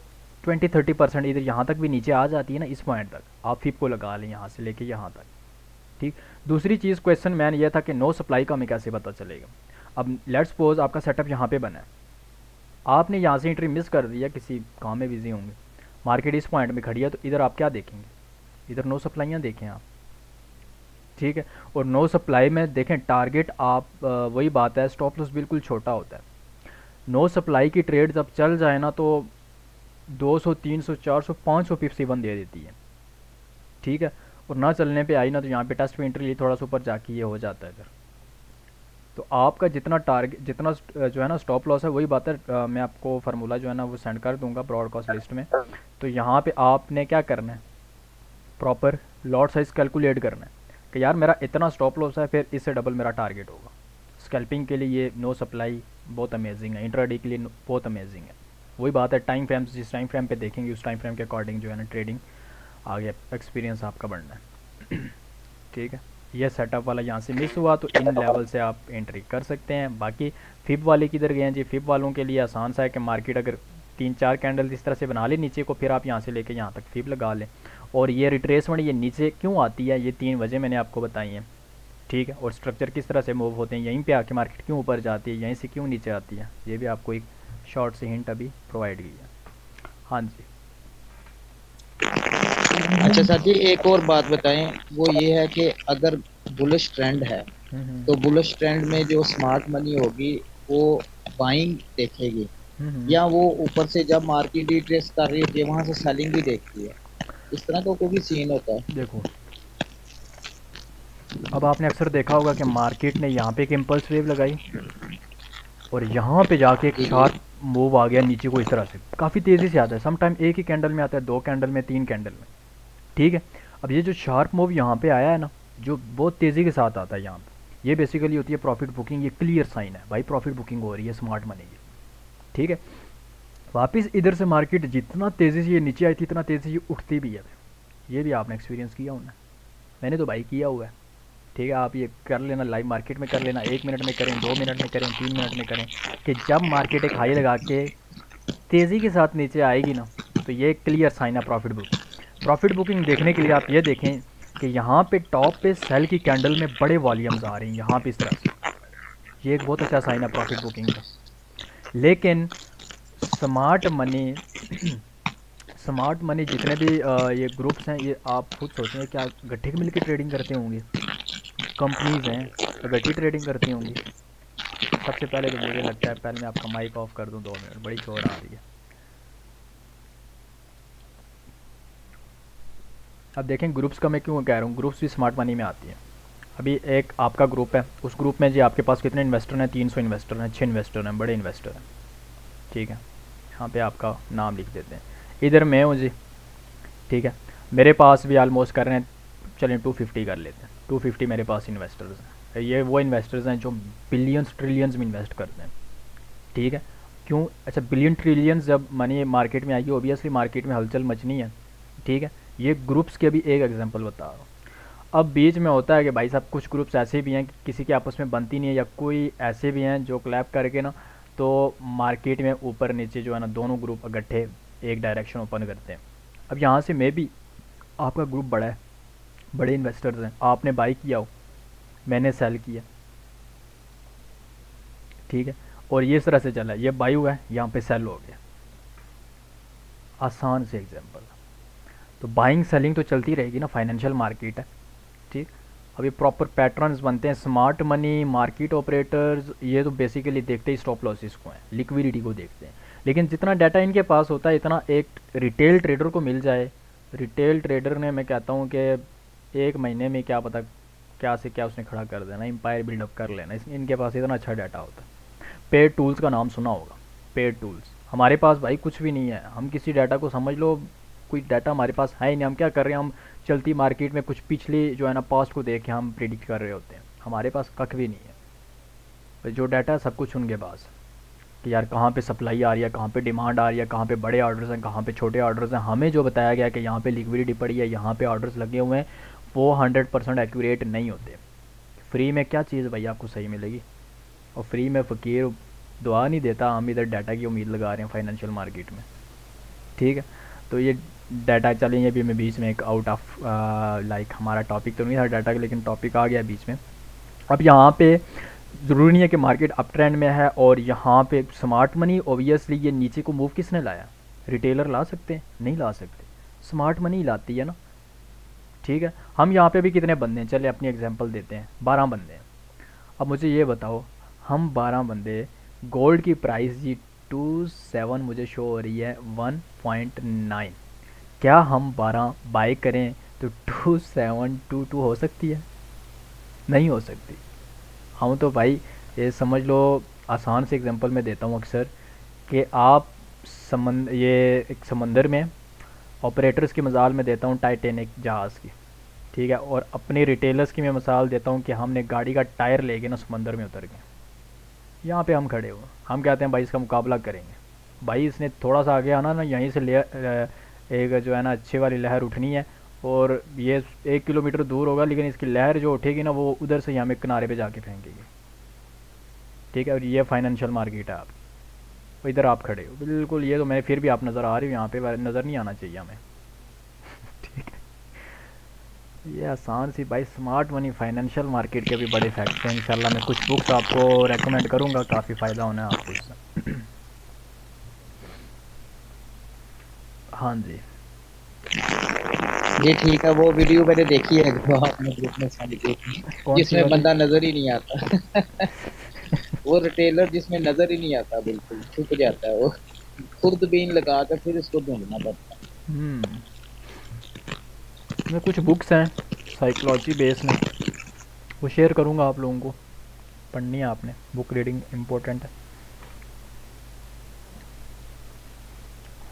20-30% इधर यहाँ तक भी नीचे आ जाती है ना, इस पॉइंट तक आप फिप को लगा लें, यहाँ से लेके यहाँ तक, ठीक। दूसरी चीज़ क्वेश्चन मैन ये था कि नो सप्लाई का हमें कैसे पता चलेगा। अब लेट्स सपोज आपका सेटअप यहाँ पे बना है, आपने यहाँ से एंट्री मिस कर दिया, किसी काम में बिजी होंगे, मार्केट इस पॉइंट में खड़ी है, तो इधर आप क्या देखेंगे? इधर नो सप्लाइयाँ देखें आप, ठीक है। और नो सप्लाई में देखें टारगेट आप वही बात है, स्टॉप लॉस बिल्कुल छोटा होता है। नो सप्लाई की ट्रेड जब चल जाए ना तो 200 300 400 500 पिप्स इवन दे देती है, ठीक है, और ना चलने पे आई ना तो यहाँ पे टेस्ट पे एंट्री ली, थोड़ा सा ऊपर जाके ये हो जाता है फिर। तो आपका जितना टारगेट, जितना जो है ना स्टॉप लॉस है, वही बात है, मैं आपको फार्मूला जो है ना वो सेंड कर दूंगा ब्रॉडकास्ट लिस्ट में। तो यहाँ पे आपने क्या करना है, प्रॉपर लॉट साइज कैलकुलेट करना है कि यार मेरा इतना स्टॉप लॉस है, फिर इससे डबल मेरा टारगेट होगा। स्कैल्पिंग के लिए ये नो सप्लाई बहुत अमेजिंग है, इंट्राडे के लिए बहुत अमेजिंग है। वही बात है, टाइम फ्रेम, जिस टाइम फ्रेम पे देखेंगे उस टाइम फ्रेम के अकॉर्डिंग जो है ना ट्रेडिंग आगे एक्सपीरियंस आपका बढ़ना है, ठीक है। ये सेटअप वाला यहाँ से मिस हुआ तो इन लेवल से आप एंट्री कर सकते हैं। बाकी फिप वाले किधर गए हैं जी? फिप वालों के लिए आसान सा है कि मार्केट अगर 3-4 कैंडल इस तरह से बना ले नीचे को, फिर आप यहाँ से लेके यहाँ तक फिप लगा लें। और ये रिट्रेसमेंट ये नीचे क्यों आती है, ये 3 वजह मैंने आपको बताई हैं, ठीक है। और स्ट्रक्चर किस तरह से मूव होते हैं, यहीं पे आके मार्केट क्यों ऊपर जाती है, यहीं से क्यों नीचे आती है, ये भी आपको एक शॉर्ट से हिंट अभी प्रोवाइड की है। हाँ जी। अच्छा सर जी, एक और बात बताएं, वो ये है कि अगर बुलिश ट्रेंड है तो बुलिश ट्रेंड में जो स्मार्ट मनी होगी वो बाइंग देखेगी, या वो ऊपर से जब मार्केट रिट्रेस कर रही है वहां से सेलिंग भी देखती है? इस तरह का कोई सीन होता है? देखो, अब आपने अक्सर देखा होगा कि मार्केट ने यहाँ पे एक इम्पल्स वेव लगाई और यहाँ पे जाके एक शार्प मूव आ गया नीचे को, इस तरह से काफ़ी तेज़ी से आता है, सम टाइम एक ही कैंडल में आता है, 2 कैंडल में, 3 कैंडल में, ठीक है। अब ये जो शार्प मूव यहाँ पे आया है ना, जो बहुत तेज़ी के साथ आता है यहाँ पे, ये बेसिकली होती है प्रॉफिट बुकिंग। ये क्लियर साइन है भाई, प्रॉफिट बुकिंग हो रही है स्मार्ट मनी की, ठीक है। वापस इधर से मार्केट जितना तेज़ी से ये नीचे आई थी, इतना तेज़ी से ये उठती भी है, ये भी आपने एक्सपीरियंस किया होना, मैंने तो भाई किया हुआ है, ठीक है। आप ये कर लेना, लाइव मार्केट में कर लेना, 1 मिनट में करें, 2 मिनट में करें, 3 मिनट में करें, कि जब मार्केट एक हाई लगा के तेज़ी के साथ नीचे आएगी ना, तो ये क्लियर साइन है प्रॉफिट बुकिंग। प्रॉफिट बुकिंग देखने के लिए आप ये देखें कि यहाँ पे टॉप पे सेल की कैंडल में बड़े वॉल्यूम्स आ रही हैं यहाँ पे इस तरह से, ये एक बहुत अच्छा साइन है प्रॉफिट बुकिंग का। लेकिन स्मार्ट मनी जितने भी ये ग्रुप्स हैं, ये आप खुद सोचें क्या गट्ठे के मिल के ट्रेडिंग करते होंगे? कंपनीज हैं तो गट्ठी ट्रेडिंग करती होंगी। सबसे पहले तो मुझे लगता है, पहले मैं आपका माइक ऑफ कर दूं, 2 मिनट, बड़ी शोर आ रही है। अब देखें ग्रुप्स का मैं क्यों कह रहा हूँ, ग्रुप्स भी स्मार्ट मनी में आती हैं। अभी एक आपका ग्रुप है, उस ग्रुप में जी आपके पास कितने इन्वेस्टर हैं? 300 इन्वेस्टर हैं, 6 इन्वेस्टर हैं, बड़े इन्वेस्टर हैं, ठीक है। यहाँ पे आपका नाम लिख देते हैं, इधर मैं हूँ जी, ठीक है। मेरे पास भी आलमोस्ट कर रहे हैं, चलें 250 कर लेते हैं, 250 मेरे पास इन्वेस्टर्स हैं। ये वो इन्वेस्टर्स हैं जो बिलियंस ट्रिलियंस में इन्वेस्ट करते हैं, ठीक है। क्यों? अच्छा, बिलियन ट्रिलियंस जब मनी मार्केट में आएगी, ओबियसली मार्केट में हलचल मचनी है, ठीक है। ये ग्रुप्स के भी एक एग्जांपल बता रहा हूँ। अब बीच में होता है कि भाई साहब कुछ ग्रुप्स ऐसे भी हैं कि किसी के आपस में बनती नहीं है, या कोई ऐसे भी हैं जो क्लैप करके ना तो मार्केट में ऊपर नीचे जो है ना दोनों ग्रुप इकट्ठे एक डायरेक्शन ओपन करते हैं। अब यहाँ से मे भी आपका ग्रुप बड़ा है, बड़े इन्वेस्टर्स हैं, आपने बाई किया हो, मैंने सेल किया, ठीक है, और ये इस तरह से चला है, ये बाई हुआ है, यहाँ पे सेल हो गया। आसान से एग्जांपल। तो बाइंग सेलिंग तो चलती रहेगी ना, फाइनेंशियल मार्केट है, ठीक। अभी प्रॉपर पैटर्न्स बनते हैं, स्मार्ट मनी, मार्केट ऑपरेटर्स, ये तो बेसिकली देखते ही स्टॉप लॉसेस को हैं, लिक्विडिटी को देखते हैं। लेकिन जितना डाटा इनके पास होता है इतना एक रिटेल ट्रेडर को मिल जाए, रिटेल ट्रेडर ने, मैं कहता हूँ कि एक महीने में क्या पता क्या से क्या उसने खड़ा कर देना, एम्पायर बिल्डअप कर लेना, इनके पास इतना अच्छा डाटा होता है। पेड टूल्स का नाम सुना होगा, पेड टूल्स। हमारे पास भाई कुछ भी नहीं है, हम किसी डाटा को समझ लो, कोई डाटा हमारे पास है ही नहीं। हम क्या कर रहे हैं, हम चलती मार्केट में कुछ पिछली जो है ना पास्ट को देख के हम प्रिडिक्ट कर रहे होते हैं, हमारे पास कख भी नहीं है। तो जो डाटा है सब कुछ उनके पास, कि यार कहाँ पे सप्लाई आ रही है, कहाँ पे डिमांड आ रही है, कहाँ पे बड़े ऑर्डर्स हैं, कहाँ पे छोटे ऑर्डर्स हैं। हमें जो बताया गया कि यहाँ पे लिक्विडिटी पड़ी है, यहाँ पे ऑर्डर्स लगे हुए हैं, वो 100% एक्यूरेट नहीं होते। फ्री में क्या चीज़ भाई आपको सही मिलेगी, और फ्री में फ़कीर दुआ नहीं देता। हम इधर डाटा की उम्मीद लगा रहे हैं फाइनेंशियल मार्केट में, ठीक है। तो ये डाटा चलें, ये भी मैं बीच में एक आउट ऑफ लाइक हमारा टॉपिक तो नहीं था डाटा का, लेकिन टॉपिक आ गया बीच में। अब यहाँ पे ज़रूरी नहीं है कि मार्केट अप ट्रेंड में है, और यहाँ पे स्मार्ट मनी ओबियसली ये नीचे को मूव किसने लाया, रिटेलर ला सकते हैं? नहीं ला सकते, स्मार्ट मनी लाती है ना, ठीक है। हम यहाँ पे भी कितने बंदे हैं, चले अपनी एग्जांपल देते हैं, 12 बंदे हैं। अब मुझे ये बताओ, हम 12 बंदे, गोल्ड की प्राइस जी 27 मुझे शो हो रही है 1.9, क्या हम 12 बाई करें तो 2722 हो सकती है? नहीं हो सकती। हम तो भाई ये समझ लो, आसान से एग्जांपल मैं देता हूँ अक्सर, कि आप ये एक समंदर में ऑपरेटर्स की मिसाल में देता हूँ टाइटैनिक जहाज़ की, ठीक है, और अपने रिटेलर्स की मैं मिसाल देता हूँ कि हमने गाड़ी का टायर लेके ना समंदर में उतर गए। यहाँ पे हम खड़े हुए, हम कहते हैं भाई इसका मुकाबला करेंगे। भाई इसने थोड़ा सा आगे आना ना, यहीं से एक जो है ना अच्छी वाली लहर उठनी है, और ये 1 किलोमीटर दूर होगा, लेकिन इसकी लहर जो उठेगी ना वो उधर से यहाँ में किनारे पे जाके फेंकेगी, ठीक है। और ये फाइनेंशियल मार्केट है, आप तो इधर आप खड़े हो बिल्कुल, ये तो मैं फिर भी आप नज़र आ रही हो, यहाँ पे नज़र नहीं आना चाहिए हमें, ठीक है। ये आसान सी भाई स्मार्ट मनी, फाइनेंशियल मार्केट के भी बड़े फैक्ट्स हैं। इंशाल्लाह मैं कुछ बुक्स आपको रेकमेंड करूँगा, काफ़ी फ़ायदा होना है आपको इससे। हाँ जी, ये ठीक है, वो वीडियो मैंने देखी है जो आपने ग्रुप में सेंड की थी, कौन सी जिसमें वाली? बंदा नजर ही नहीं आता। वो रिटेलर जिसमें नजर ही नहीं आता, बिल्कुल छुप जाता है वो, खुद बीन लगा कर फिर इसको ढूंढना पड़ता है। मैं कुछ बुक्स हैं साइकोलॉजी बेस में, वो शेयर करूँगा आप लोगों को, पढ़नी है आपने, बुक रीडिंग इम्पोर्टेंट है।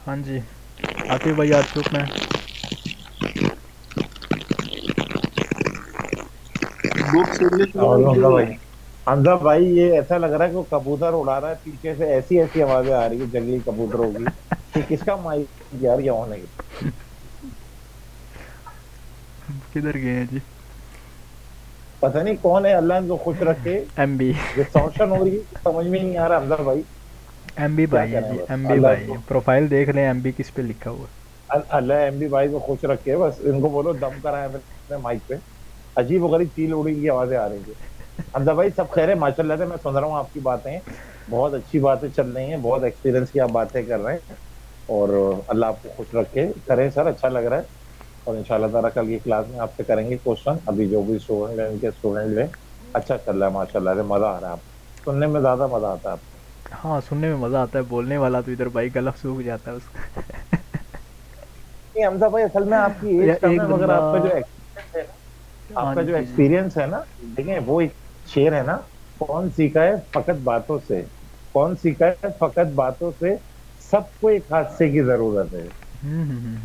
हाँ जी, आतिफ भाई आज चुप में। और हमजा भाई, हमजा भाई ये ऐसा लग रहा है कि वो कबूतर उड़ा रहा है, पीछे से ऐसी ऐसी आवाजें आ रही है जंगली कबूतरों की, कि किसका माइक यार ये ऑन है? किधर गए हैं जी? पता नहीं कौन है, अल्लाह इनको खुश रखे। एमबी डिस्टॉर्शन हो रही है, समझ में नहीं आ रहा हमजा भाई। एमबी क्या भाई है करें जी, बस, एमबी अल्लाह भाई प्रोफाइल देख लें, एमबी किस पे लिखा हुआ है। अल्लाह एमबी भाई को खुश रखे, बस इनको बोलो दम कराए अपने माइक पे। अजीब गरीब चील उड़ी की आवाजें आ रही है। हमजा भाई सब खैर है माशाल्लाह से, मैं सुन रहा हूँ आपकी बातें, बहुत अच्छी बातें चल रही हैं, बहुत एक्सपीरियंस की आप बातें कर रहे हैं, और अल्लाह आपको खुश रखे। करें सर, अच्छा लग रहा है, और इंशाल्लाह ताला कल की क्लास में आपसे करेंगे क्वेश्चन। अभी जो भी स्टूडेंट है उनके स्टूडेंट में अच्छा चल रहा है माशाल्लाह से, मजा आ रहा है, आप सुनने में ज्यादा मजा आता है आपको। हाँ सुनने में मज़ा आता है, बोलने वाला तो इधर भाई गला सूख जाता है उसका। नहीं हमजा भाई, असल में आपकी एज कम एक है, मगर बंदा, आपका जो एक्सपीरियंस है ना, हाँ आपका जो जी, एक्सपीरियंस है ना, देखें वो एक शेर है ना, कौन सीखा है फकत बातों से, कौन सीखा है फकत बातों से, सबको एक हादसे की जरूरत है।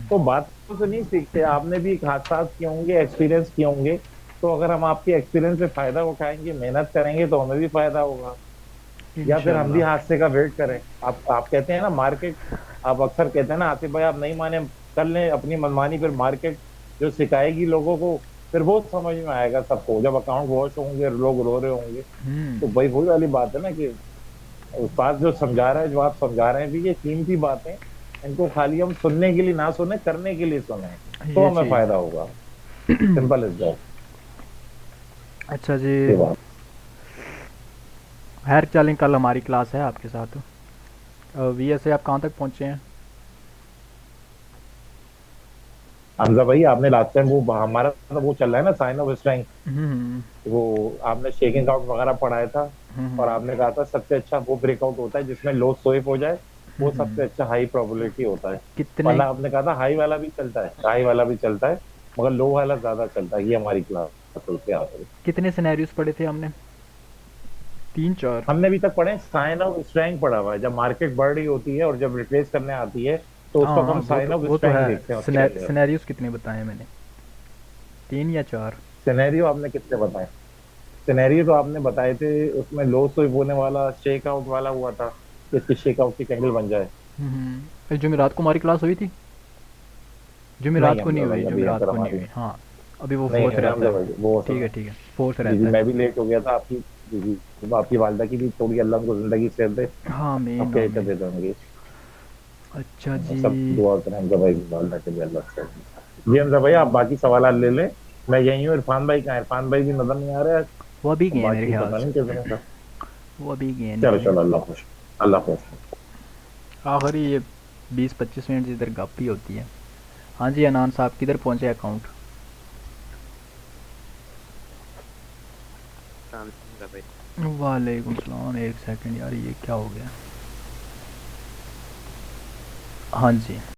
तो बातों से नहीं सीखते, आपने भी एक हादसा किए होंगे, एक्सपीरियंस किए होंगे, तो अगर हम आपके एक्सपीरियंस से फायदा उठाएंगे, मेहनत करेंगे, तो हमें भी फायदा होगा। या फिर हम भी इंशाल्लाह। हादसे का वेट करें। आप कहते हैं ना मार्केट, आप अक्सर कहते हैं ना आतिफ भाई, आप नहीं माने कर लें अपनी मनमानी, फिर मार्केट जो सिखाएगी लोगों को, फिर वो समझ में आएगा सबको, जब अकाउंट वॉश होंगे, लोग रो रहे होंगे। तो भाई वही वाली बात है ना, कि उस्ताद जो समझा रहा है, जो आप समझा रहे हैं भी, ये कीमती बातें, इनको खाली हम सुनने के लिए ना सुने, करने के लिए सुने, तो ये हमें चीज़ फायदा होगा। Simple is that. अच्छा जी, खैर चलें, कल हमारी क्लास है आपके साथ। वी एस ए आप कहाँ तक पहुँचे हैं? हमजा भाई आपने लास्ट टाइम वो हमारा तो वो चल रहा है ना साइन ऑफ स्ट्रेंथ, हम्म वो आपने शेकिंग आउट वगैरह पढ़ाया था, हम्म और आपने कहा था सबसे अच्छा वो ब्रेकआउट होता है जिसमें लो स्वेप हो जाए, वो सबसे अच्छा हाई प्रोबेबिलिटी होता है। कितने वरना आपने कहा था हाई वाला भी चलता है, हाई वाला भी चलता है, मगर लो वाला ज्यादा चलता है। ये हमारी क्लास चलते यहाँ पे। कितने सिनेरियोस पढ़े थे हमने? 3 4? हमने अभी तक पढ़े साइन ऑफ स्ट्रेंथ पढ़ा हुआ है, जब मार्केट बढ़ रही होती है और जब रिप्लेस करने आती है तो उस वक्त हाँ हम साइन ऑफ वो तो स्ट्रेंथ है। देखते हैं उसके अंदर। सिनेरियोस कितने बताए मैंने? 3 या 4? सिनेरियो आपने कितने बताए? सिनेरियो तो आपने बताए थे, उसमें लो स्विप होने वाला शेक आउट वाला हुआ था, इसकी शेक आउट की कैंडल बन जाए। जुमेरात को हमारी क्लास हुई थी? जुमेरात नहीं को नहीं हमजा हुई, भाई अभी जुमेरात अंदर को नहीं हमारी हुई। हाँ अभी वो नहीं फोर्थ है रहता हमजा है। भाई, वो ठीक है, फोर्थ जी जी, रहता है। मैं भी लेट हो गया था आपकी। जी जी, तो आपकी वालदा की भी थोड़ी अल्लाह को जिंदगी से दे, हाँ मेन आपके हिस्से दे देंगे। अच्छा सब जी। दुआ करें हमजा भाई की वालदा के लिए अल्लाह से। जी हमजा भाई आप बाकी सवाल ले लें, मैं यही हूँ। इरफान भाई कहाँ है? इरफान भाई भी नजर नहीं आ रहा है, वो अभी गए हैं मेरे बाकी ख्याल पता से। नहीं किस दिन का। वो अभी गए हैं चलो निकले। चलो, अल्लाह खुश, अल्लाह खुश। आखिरी ये 20-25 मिनट इधर गप ही होती है। हाँ जी अनान साहब किधर पहुँचे अकाउंट? वालेकुम सलाम। एक सेकंड यार, ये क्या हो गया? हाँ जी